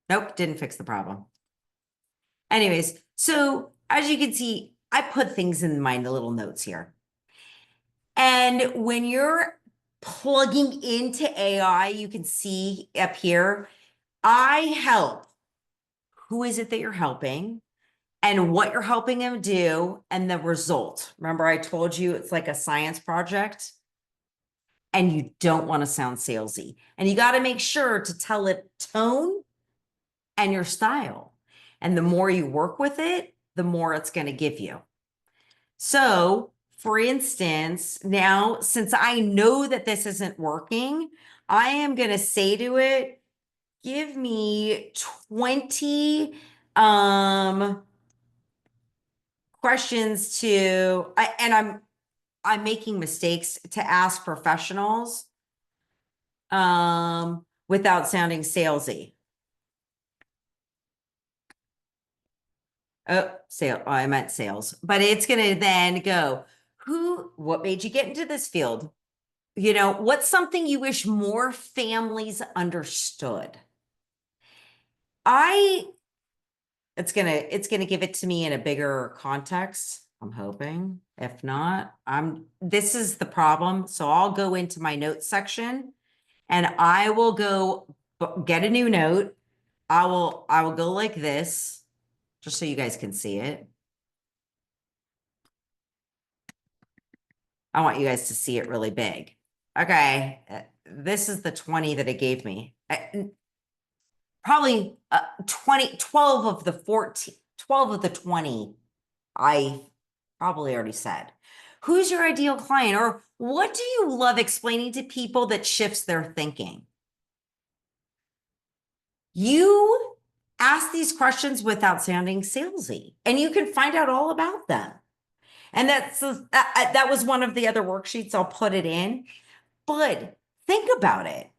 Nope, didn't fix the problem. Anyways, so as you can see, I put things in my little notes here. And when you're plugging into AI, you can see up here, I help. Who is it that you're helping? And what you're helping them do and the result. Remember, I told you it's like a science project, and you don't want to sound salesy. And you got to make sure to tell it tone and your style. And the more you work with it, the more it's going to give you. So, for instance, now since I know that this isn't working, I am going to say to it, give me 20 questions and I'm making mistakes to ask professionals without sounding salesy. Oh, I meant sales, but it's going to then go, what made you get into this field? You know, what's something you wish more families understood? It's gonna give it to me in a bigger context. I'm hoping. If not, this is the problem. So I'll go into my notes section and I will go get a new note. I will go like this, just so you guys can see it. I want you guys to see it really big. Okay, this is the 20 that it gave me. Probably 12 of the 14, 12 of the 20, I probably already said. Who's your ideal client? Or what do you love explaining to people that shifts their thinking? You ask these questions without sounding salesy, and you can find out all about them. And that was one of the other worksheets. I'll put it in. But think about it.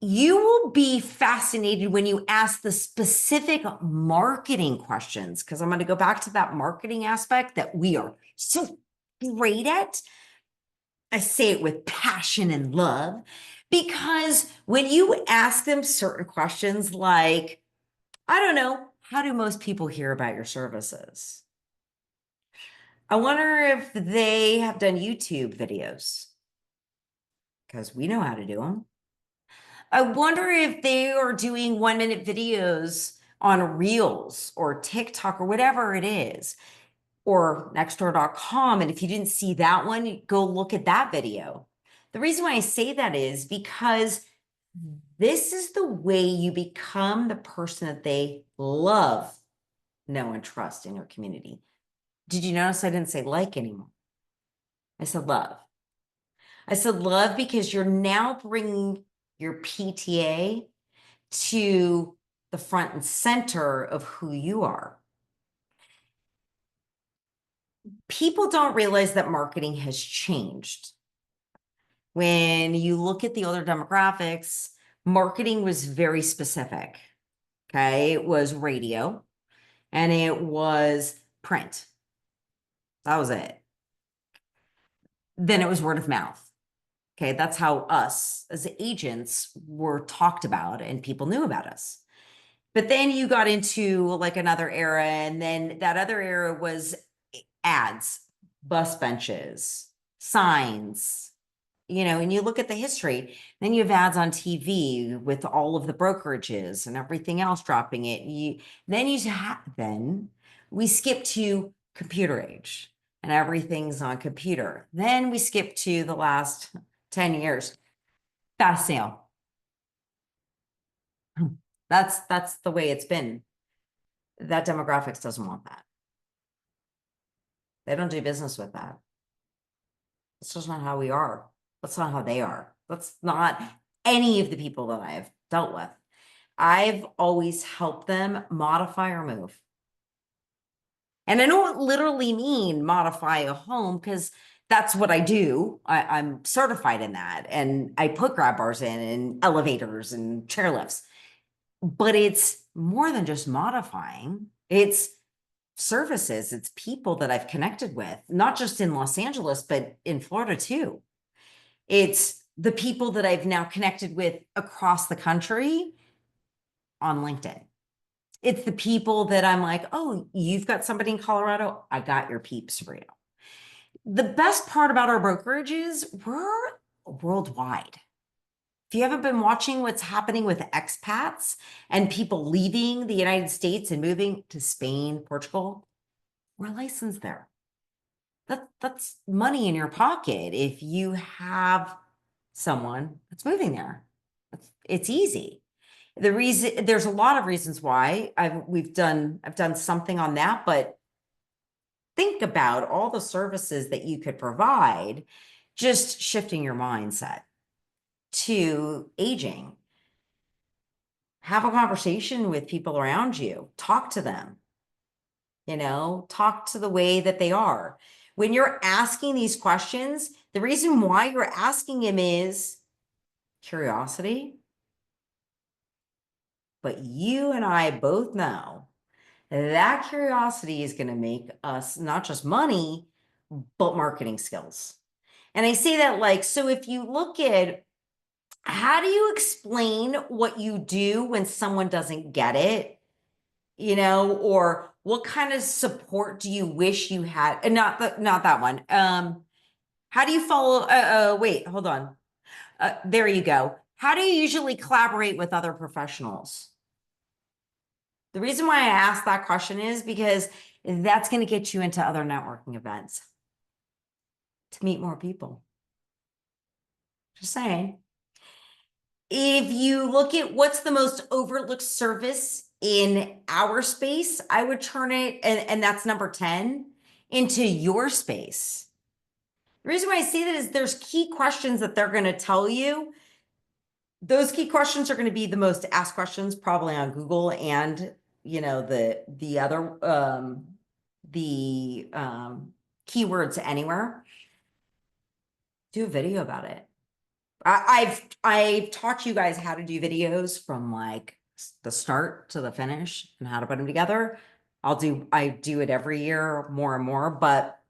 You will be fascinated when you ask the specific marketing questions, because I'm going to go back to that marketing aspect that we are so great at. I say it with passion and love, because when you ask them certain questions like, I don't know, how do most people hear about your services? I wonder if they have done YouTube videos, because we know how to do them. I wonder if they are doing 1-minute videos on Reels or TikTok or whatever it is, or nextdoor.com. And if you didn't see that one, go look at that video. The reason why I say that is because this is the way you become the person that they love, know, and trust in your community. Did you notice I didn't say like anymore? I said love. I said love because you're now bringing your PTA to the front and center of who you are. People don't realize that marketing has changed. When you look at the older demographics, marketing was very specific. Okay, it was radio and it was print. That was it. Then it was word of mouth. Okay, that's how us as agents were talked about and people knew about us. But then you got into like another era, and then that other era was ads, bus benches, signs, you know, and you look at the history, then you have ads on TV with all of the brokerages and everything else dropping it. Then we skip to computer age and everything's on computer. Then we skip to the last 10 years, fast sale. That's the way it's been. That demographics doesn't want that. They don't do business with that. That's just not how we are. That's not how they are. That's not any of the people that I've dealt with. I've always helped them modify or move. And I don't literally mean modify a home, because that's what I do. I'm certified in that. And I put grab bars in and elevators and chairlifts. But it's more than just modifying. It's services, it's people that I've connected with, not just in Los Angeles, but in Florida too. It's the people that I've now connected with across the country on LinkedIn. It's the people that I'm like, oh, you've got somebody in Colorado, I got your peeps for you. The best part about our brokerage is we're worldwide. If you haven't been watching what's happening with expats and people leaving the United States and moving to Spain, Portugal, we're licensed there. That's money in your pocket if you have someone that's moving there. It's easy. There's a lot of reasons why I've done something on that, but think about all the services that you could provide, just shifting your mindset to aging. Have a conversation with people around you, talk to them, talk to the way that they are. When you're asking these questions, the reason why you're asking them is curiosity. But you and I both know that curiosity is going to make us not just money, but marketing skills. And I say that so if you look at how do you explain what you do when someone doesn't get it, or what kind of support do you wish you had? And not that one. How do you follow? Wait, hold on. There you go. How do you usually collaborate with other professionals? The reason why I asked that question is because that's going to get you into other networking events to meet more people. Just saying. If you look at what's the most overlooked service in our space, I would turn it, and that's number 10, into your space. The reason why I say that is there's key questions that they're going to tell you. Those key questions are going to be the most asked questions probably on Google and the other keywords anywhere. Do a video about it. I've taught you guys how to do videos from the start to the finish and how to put them together. I do it every year more and more, but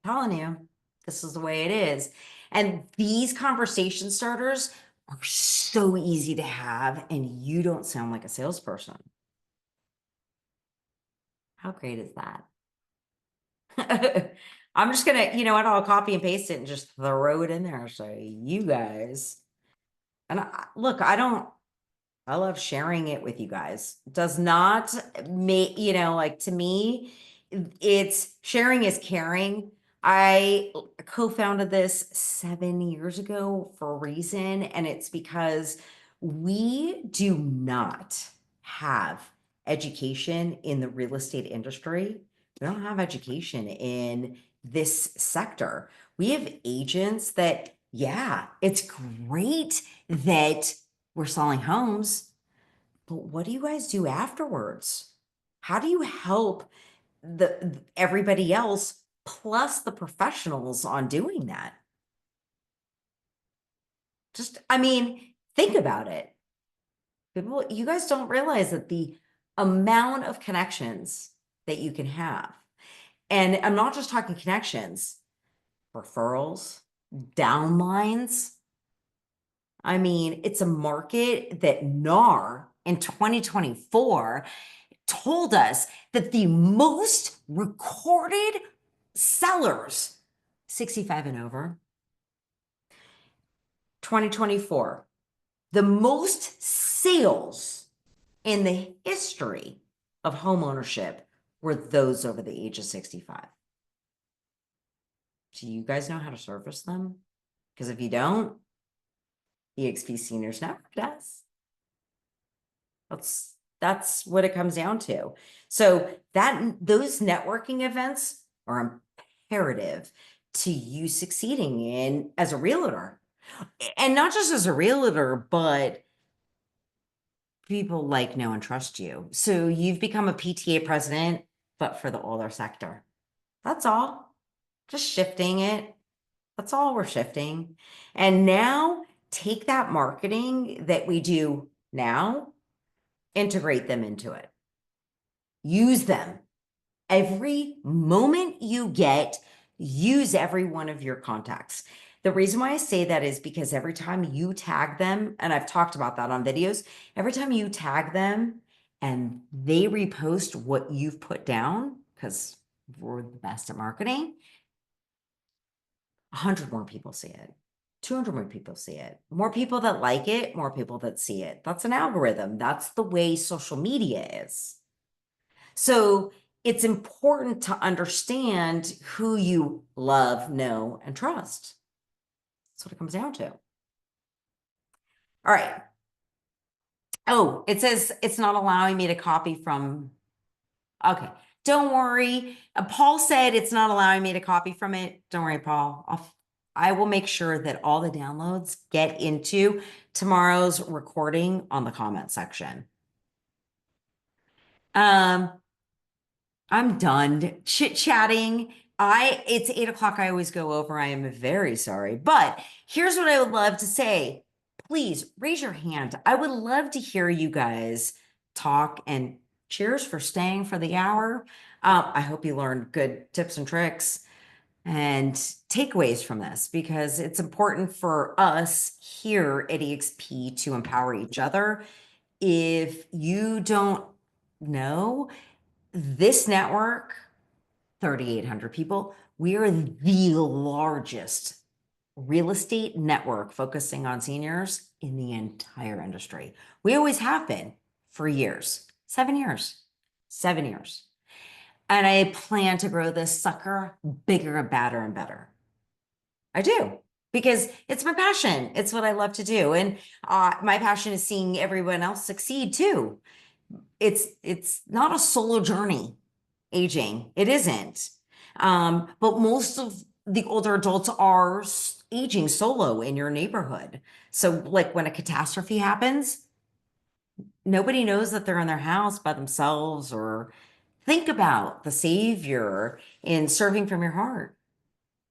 I'm telling you, this is the way it is. And these conversation starters are so easy to have, and you don't sound like a salesperson. How great is that? I'm just gonna, you know what, I'll copy and paste it and just throw it in there. So you guys, and I love sharing it with you guys. It does not make, to me, it's sharing is caring. I co-founded this 7 years ago for a reason, and it's because we do not have education in the real estate industry. We don't have education in this sector. We have agents that, yeah, it's great that we're selling homes, but what do you guys do afterwards? How do you help everybody else plus the professionals on doing that? Think about it. People, you guys don't realize that the amount of connections that you can have. And I'm not just talking connections, referrals, downlines. It's a market that NAR in 2024 told us that the most recorded sellers, 65 and over, 2024, the most sales in the history of homeownership were those over the age of 65. Do you guys know how to service them? Because if you don't, EXP Seniors Network does. That's what it comes down to. So those networking events are imperative to you succeeding in as a realtor. And not just as a realtor, but people like, know, and trust you. So you've become a PTA president, but for the older sector. That's all. Just shifting it. That's all we're shifting. And now take that marketing that we do now, integrate them into it. Use them. Every moment you get, use every one of your contacts. The reason why I say that is because every time you tag them, and I've talked about that on videos, every time you tag them and they repost what you've put down, because we're the best at marketing, 100 more people see it. 200 more people see it. More people that like it, more people that see it. That's an algorithm. That's the way social media is. So it's important to understand who you love, know, and trust. That's what it comes down to. All right. Oh, it says it's not allowing me to copy from. Okay. Don't worry. Paul said it's not allowing me to copy from it. Don't worry, Paul. I will make sure that all the downloads get into tomorrow's recording on the comment section. I'm done chit-chatting. It's 8 o'clock. I always go over. I am very sorry. But here's what I would love to say. Please raise your hand. I would love to hear you guys talk, and cheers for staying for the hour. I hope you learned good tips and tricks and takeaways from this, because it's important for us here at EXP to empower each other. If you don't know, this network, 3,800 people, we are the largest real estate network focusing on seniors in the entire industry. We always have been for years, 7 years, 7 years. And I plan to grow this sucker bigger and badder and better. I do, because it's my passion. It's what I love to do. And my passion is seeing everyone else succeed too. It's not a solo journey, aging. It isn't. But most of the older adults are aging solo in your neighborhood. So like when a catastrophe happens, nobody knows that they're in their house by themselves. Or think about the savior in serving from your heart.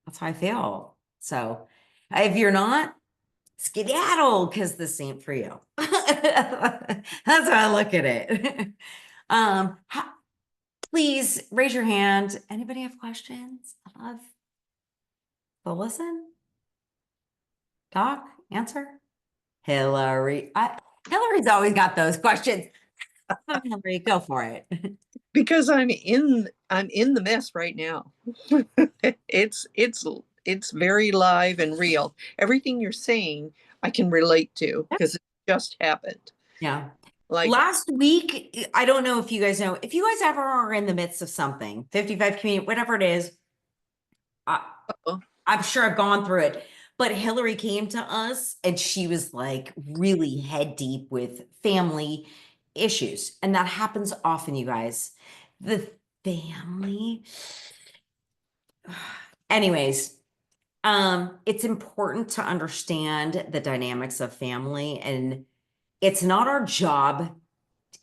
That's how I feel. So if you're not, skedaddle, because this ain't for you. That's how I look at it. Please raise your hand. Anybody have questions? I love to listen. Talk, answer. Hillary. Hillary's always got those questions. Hillary, go for it. Because I'm in the mess right now. It's very live and real. Everything you're saying, I can relate to because it just happened. Yeah. Like Last week, I don't know if you guys know, if you guys ever are in the midst of something, 55 community, whatever it is, I'm sure I've gone through it. But Hillary came to us and she was like really head deep with family issues. And that happens often, you guys. The family. Anyways, it's important to understand the dynamics of family, and it's not our job.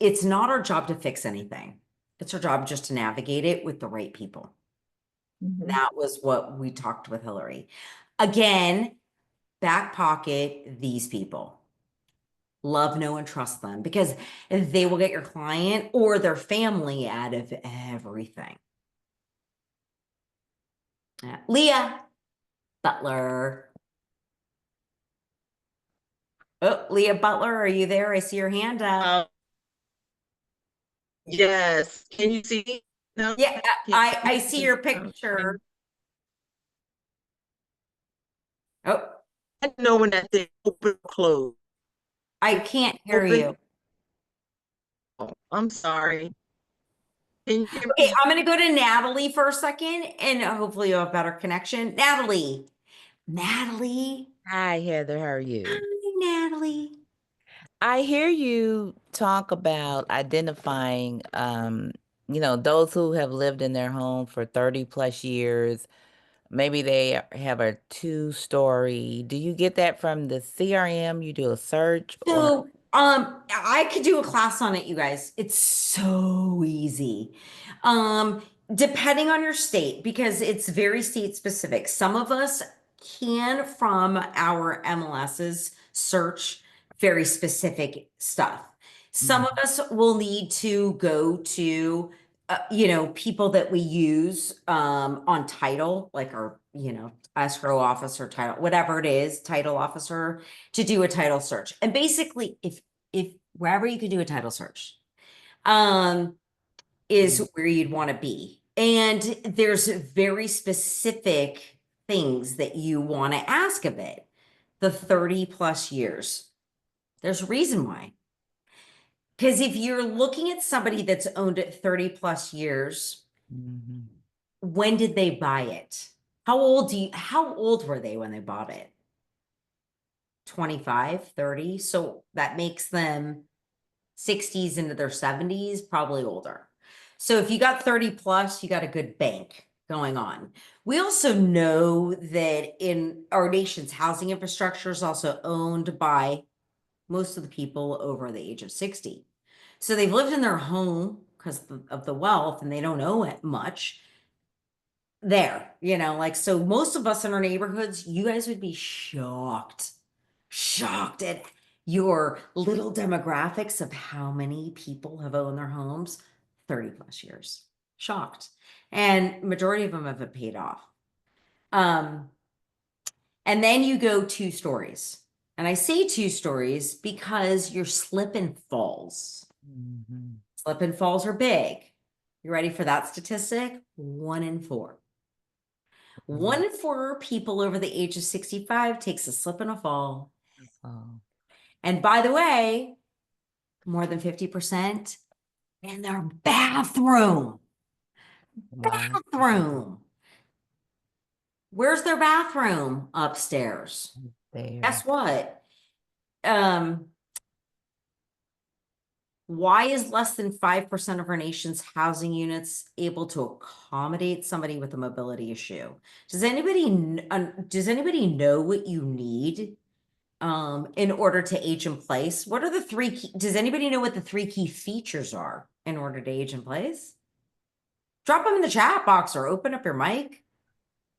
It's not our job to fix anything. It's our job just to navigate it with the right people. That was what we talked with Hillary. Again, back pocket these people. Love, know, and trust them, because they will get your client or their family out of everything. Leah Butler. Oh, Leah Butler, are you there? I see your hand up. Yes. Can you see me? No. Yeah, I see your picture. Oh, I know when that thing open or close. I can't hear Open. you. Oh, I'm sorry. Can you hear me? Okay, I'm going to go to Natalie for a second, and hopefully you'll have better connection. Natalie. Hi, Heather. How are you? Hi, Natalie. I hear you talk about identifying, those who have lived in their home for 30 plus years. Maybe they have a 2-story. Do you get that from the CRM? You do a search or So, I could do a class on it, you guys. It's so easy. Depending on your state, because it's very state specific. Some of us can, from our MLSs, search very specific stuff. Some of us will need to go to, people that we use on title, like our, escrow officer, title, whatever it is, title officer, to do a title search. And basically, if wherever you can do a title search, is where you'd want to be. And there's very specific things that you want to ask of it. The 30 plus years. There's a reason why. Because if you're looking at somebody that's owned it 30 plus years, Mhm. when did they buy it? How old were they when they bought it? 25, 30. So that makes them 60s into their 70s, probably older. So if you got 30 plus, you got a good bank going on. We also know that in our nation's housing infrastructure is also owned by most of the people over the age of 60. So they've lived in their home because of the wealth and they don't owe it much there, like, so most of us in our neighborhoods, you guys would be shocked at your little demographics of how many people have owned their homes 30 plus years. Shocked. And majority of them have been paid off. And then you go 2 stories. And I say 2 stories because your slip and falls. Mhm. Slip and falls are big. You ready for that statistic? 1 in 4. 1 in 4 people over the age of 65 takes a slip and a fall. Oh, And by the way, more than 50% in their bathroom. wow. Bathroom. Where's their bathroom? Upstairs. There. Guess what? Why is less than 5% of our nation's housing units able to accommodate somebody with a mobility issue? Does anybody know what you need in order to age in place? What are the 3 key, does anybody know what the 3 key features are in order to age in place? Drop them in the chat box or open up your mic.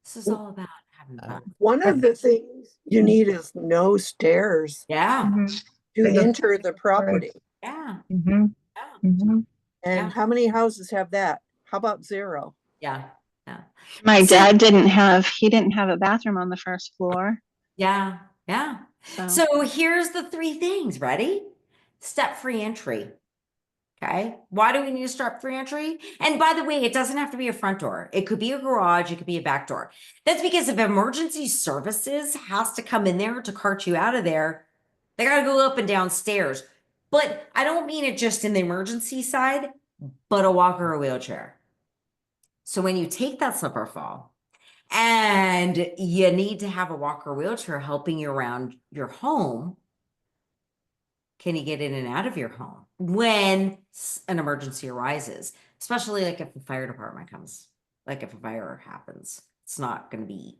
This is all about having fun. One of the things you need is no stairs Yeah, Mhm. to Big enter the property. yeah, Mhm. yeah, Mhm. And Yeah. how many houses have that? How about 0? yeah, yeah. My So- dad he didn't have a bathroom on the first floor. Yeah, yeah. So, So here's the 3 things. Ready? Step-free entry. Okay. Why do we need a step-free entry? And by the way, it doesn't have to be a front door. It could be a garage. It could be a back door. That's because if emergency services has to come in there to cart you out of there, they got to go up and down stairs. But I don't mean it just in the emergency side, but a walker or a wheelchair. So when you take that slip or fall and you need to have a walker or wheelchair helping you around your home, can you get in and out of your home when an emergency arises? Especially like if the fire department comes, like if a fire happens, it's not going to be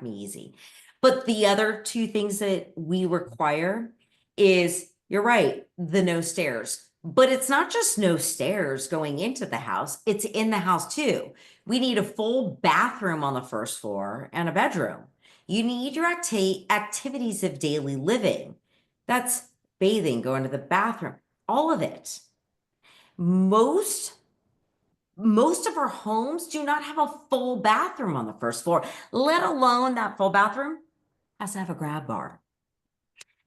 easy. But the other 2 things that we require is, you're right, the no stairs. But it's not just no stairs going into the house, it's in the house too. We need a full bathroom on the first floor and a bedroom. You need your activities of daily living. That's bathing, going to the bathroom, all of it. Most of our homes do not have a full bathroom on the first floor, let alone that full bathroom has to have a grab bar.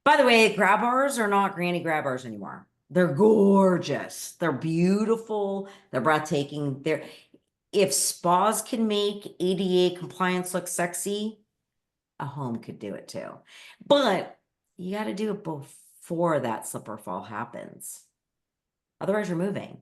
By the way, grab bars are not granny grab bars anymore. They're gorgeous. They're beautiful. They're breathtaking. If spas can make ADA compliance look sexy, a home could do it too. But you got to do it before that slip or fall happens. Otherwise, you're moving.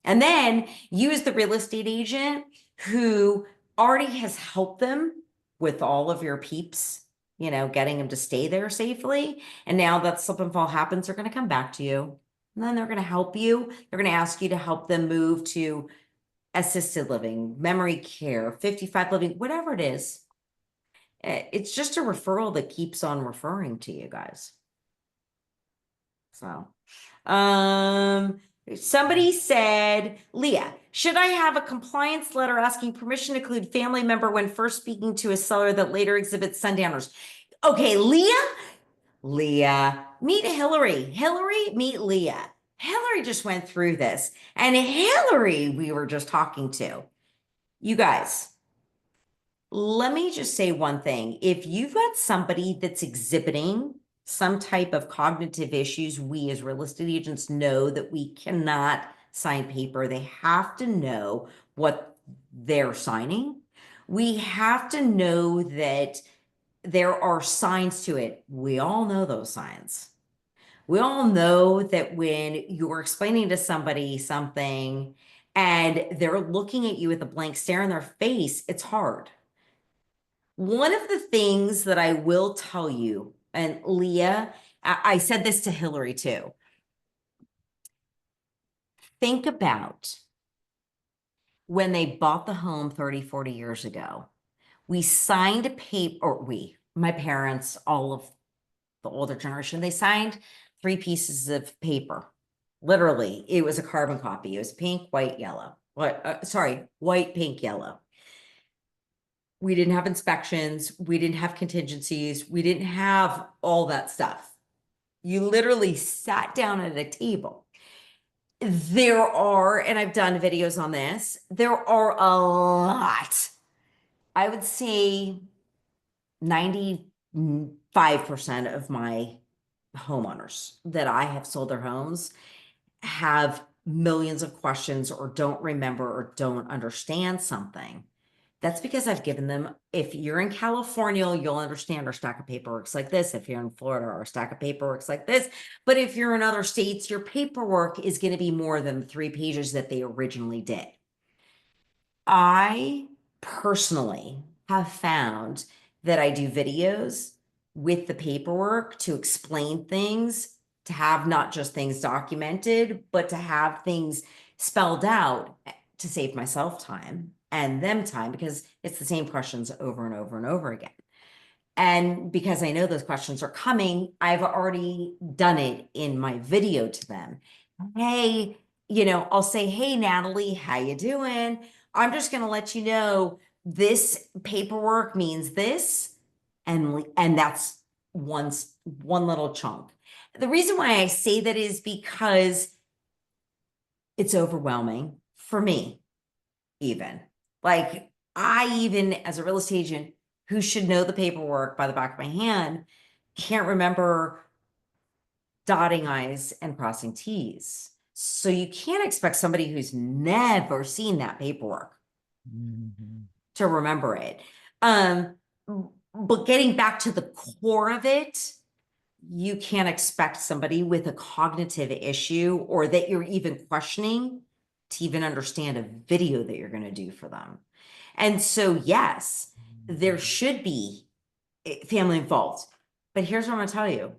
And then use the real estate agent who already has helped them with all of your peeps, getting them to stay there safely. And now that slip and fall happens, they're going to come back to you. And then they're going to help you. They're going to ask you to help them move to assisted living, memory care, 55 living, whatever it is. It's just a referral that keeps on referring to you guys. So, somebody said, Leah, should I have a compliance letter asking permission to include family member when first speaking to a seller that later exhibits sundowners? Okay, Leah, meet Hillary. Hillary, meet Leah. Hillary just went through this, and Hillary, we were just talking to. You guys, let me just say one thing. If you've got somebody that's exhibiting some type of cognitive issues, we as real estate agents know that we cannot sign paper. They have to know what they're signing. We have to know that there are signs to it. We all know those signs. We all know that when you're explaining to somebody something and they're looking at you with a blank stare in their face, it's hard. One of the things that I will tell you, and Leah, I said this to Hillary too. Think about when they bought the home 30, 40 years ago. We signed a paper, or my parents, all of the older generation, they signed 3 pieces of paper. Literally, it was a carbon copy. It was pink, white, yellow. White, pink, yellow. We didn't have inspections. We didn't have contingencies. We didn't have all that stuff. You literally sat down at a table. There are, and I've done videos on this, there are a lot. I would say 95% of my homeowners that I have sold their homes have millions of questions or don't remember or don't understand something. That's because I've given them, if you're in California, you'll understand our stack of paper works like this. If you're in Florida, our stack of paper works like this. But if you're in other states, your paperwork is going to be more than the 3 pages that they originally did. I personally have found that I do videos with the paperwork to explain things, to have not just things documented, but to have things spelled out to save myself time and them time, because it's the same questions over and over and over again. And because I know those questions are coming, I've already done it in my video to them. Hey, I'll say, hey, Natalie, how you doing? I'm just going to let you know this paperwork means this. And that's one little chunk. The reason why I say that is because it's overwhelming for me, even. Like, I even, as a real estate agent who should know the paperwork by the back of my hand, can't remember dotting I's and crossing T's. So you can't expect somebody who's never seen that paperwork to remember it. But getting back to the core of it, you can't expect somebody with a cognitive issue or that you're even questioning to even understand a video that you're going to do for them. And so, yes, there should be family involved. But here's what I'm going to tell you.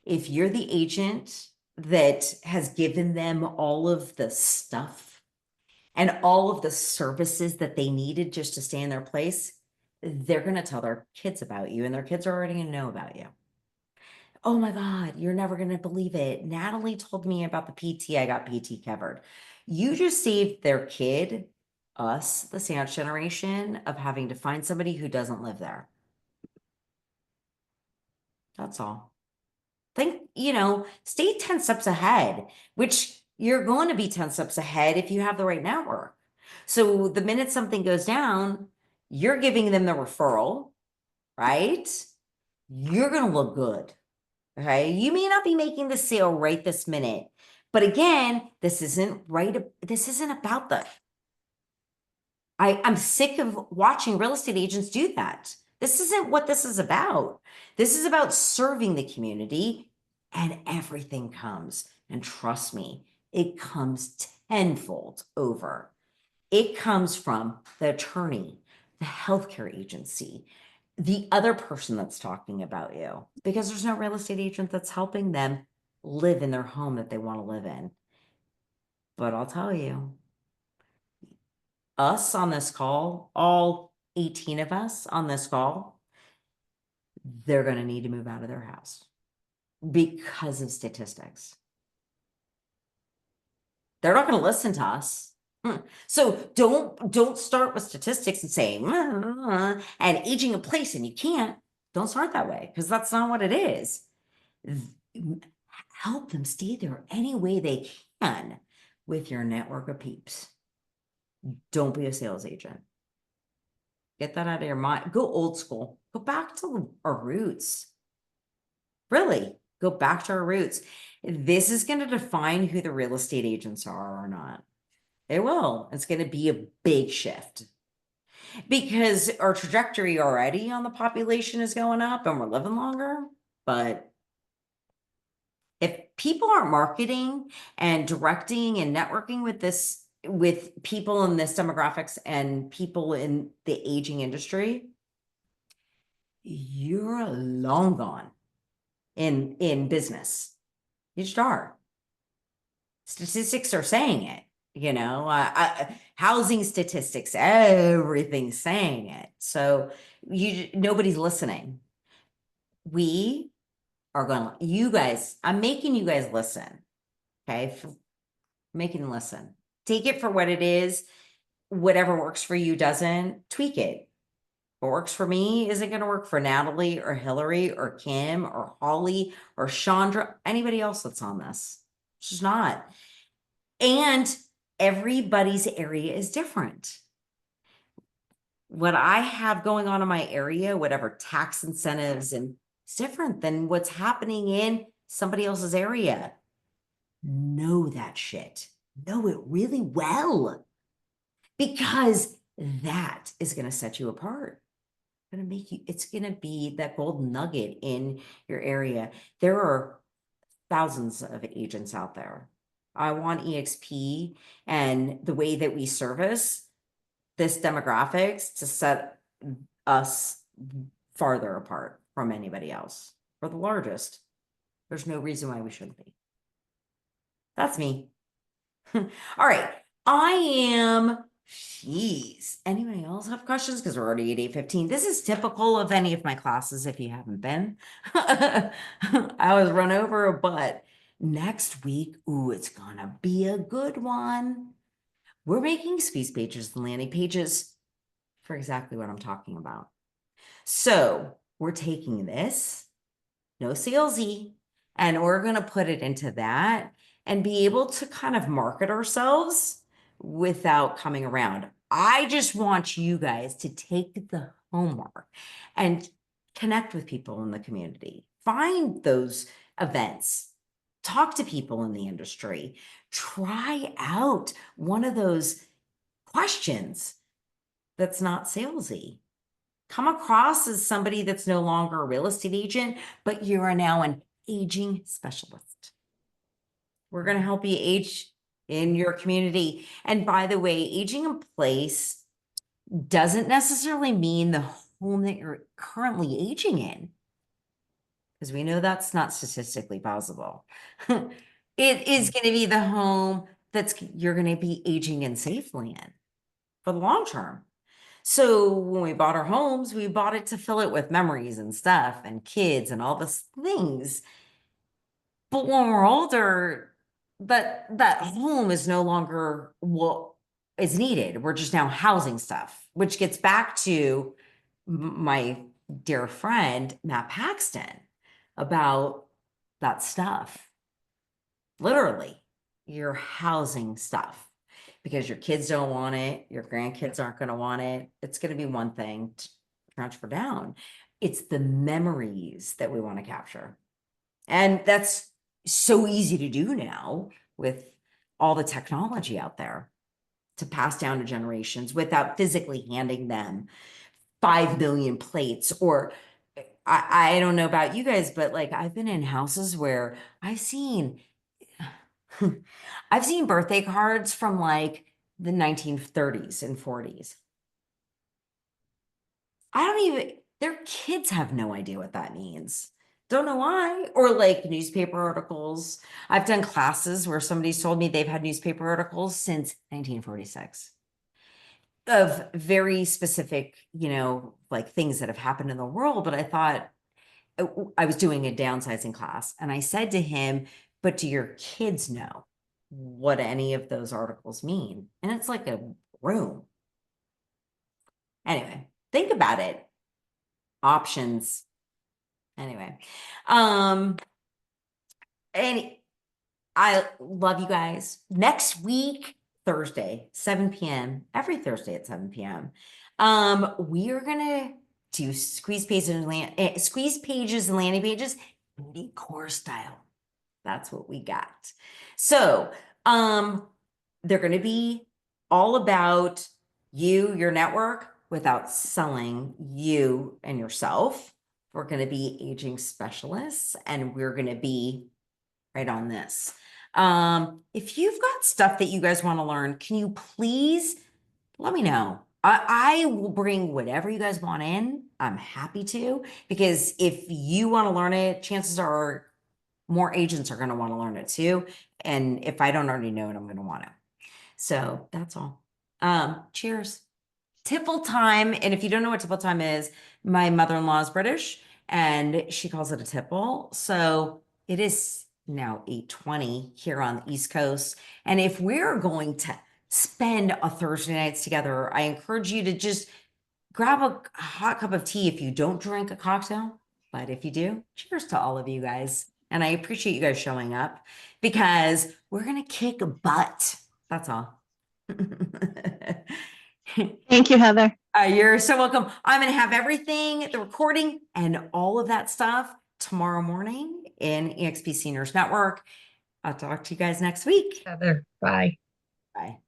If you're the agent that has given them all of the stuff and all of the services that they needed just to stay in their place, they're going to tell their kids about you, and their kids are already going to know about you. Oh my God, you're never going to believe it. Natalie told me about the PT. I got PT covered. You just saved their kid, us, the sandwich generation, of having to find somebody who doesn't live there. That's all. Think, stay 10 steps ahead, which you're going to be 10 steps ahead if you have the right network. So the minute something goes down, you're giving them the referral, right? You're going to look good. Okay. You may not be making the sale right this minute, but again, this isn't right. This isn't about that. I'm sick of watching real estate agents do that. This isn't what this is about. This is about serving the community, and everything comes. And trust me, it comes tenfold over. It comes from the attorney, the healthcare agency, the other person that's talking about you, because there's no real estate agent that's helping them live in their home that they want to live in. But I'll tell you, us on this call, all 18 of us on this call, they're going to need to move out of their house because of statistics. They're not going to listen to us. So don't start with statistics and say, and aging in place, and you can't. Don't start that way, because that's not what it is. Help them stay there any way they can with your network of peeps. Don't be a sales agent. Get that out of your mind. Go old school. Go back to our roots. Really, go back to our roots. This is going to define who the real estate agents are or not. It will. It's going to be a big shift. Because our trajectory already on the population is going up and we're living longer, but if people aren't marketing and directing and networking with people in this demographics and people in the aging industry, you're long gone in business. You just are. Statistics are saying it, housing statistics, everything's saying it. So nobody's listening. We are going to, you guys, I'm making you guys listen. Okay. Making them listen. Take it for what it is. Whatever works for you doesn't, tweak it. What works for me isn't going to work for Natalie or Hillary or Kim or Holly or Chandra, anybody else that's on this. It's just not. And everybody's area is different. What I have going on in my area, whatever tax incentives, and it's different than what's happening in somebody else's area. Know that shit. Know it really well. Because that is going to set you apart. It's going to be that gold nugget in your area. There are thousands of agents out there. I want EXP and the way that we service this demographics to set us farther apart from anybody else. We're the largest. There's no reason why we shouldn't be. That's me. All right. Jeez. Anybody else have questions? Because we're already at 8:15. This is typical of any of my classes if you haven't been. I was run over, but next week, it's gonna be a good one. We're making squeeze pages and landing pages for exactly what I'm talking about. So we're taking this, no Salesy, and we're gonna put it into that and be able to kind of market ourselves without coming around. I just want you guys to take the homework and connect with people in the community. Find those events. Talk to people in the industry. Try out one of those questions that's not salesy. Come across as somebody that's no longer a real estate agent, but you are now an aging specialist. We're going to help you age in your community. And by the way, aging in place doesn't necessarily mean the home that you're currently aging in, because we know that's not statistically possible. It is going to be the home you're going to be aging in safely in for the long term. So when we bought our homes, we bought it to fill it with memories and stuff and kids and all these things. But when we're older, that home is no longer what is needed. We're just now housing stuff, which gets back to my dear friend, Matt Paxton, about that stuff. Literally, you're housing stuff because your kids don't want it. Your grandkids aren't going to want it. It's going to be one thing to transfer down. It's the memories that we want to capture. And that's so easy to do now with all the technology out there to pass down to generations without physically handing them 5 million plates. Or I don't know about you guys, but like I've been in houses where I've seen birthday cards from like the 1930s and 40s. Their kids have no idea what that means. Don't know why. Or like newspaper articles. I've done classes where somebody's told me they've had newspaper articles since 1946 of very specific, like things that have happened in the world. But I thought, I was doing a downsizing class and I said to him, but do your kids know what any of those articles mean? And it's like a room. Anyway, think about it. Options. Anyway, and I love you guys. Next week, Thursday, 7 p.m. Every Thursday at 7 p.m. We are gonna do squeeze pages and landing pages, booty core style. That's what we got. So, they're gonna be all about you, your network, without selling you and yourself. We're going to be aging specialists, and we're going to be right on this. If you've got stuff that you guys want to learn, can you please let me know? I will bring whatever you guys want in. I'm happy to, because if you want to learn it, chances are more agents are going to want to learn it too. And if I don't already know it, I'm going to want to. So that's all. Cheers. Tipple time. And if you don't know what tipple time is, my mother-in-law is British and she calls it a tipple. So it is now 8:20 here on the East Coast. And if we're going to spend a Thursday nights together, I encourage you to just grab a hot cup of tea if you don't drink a cocktail. But if you do, cheers to all of you guys. And I appreciate you guys showing up because we're going to kick butt. That's all. Thank you, Heather. You're so welcome. I'm going to have everything, the recording and all of that stuff tomorrow morning in EXP Seniors Network. I'll talk to you guys next week. Heather, bye. Bye.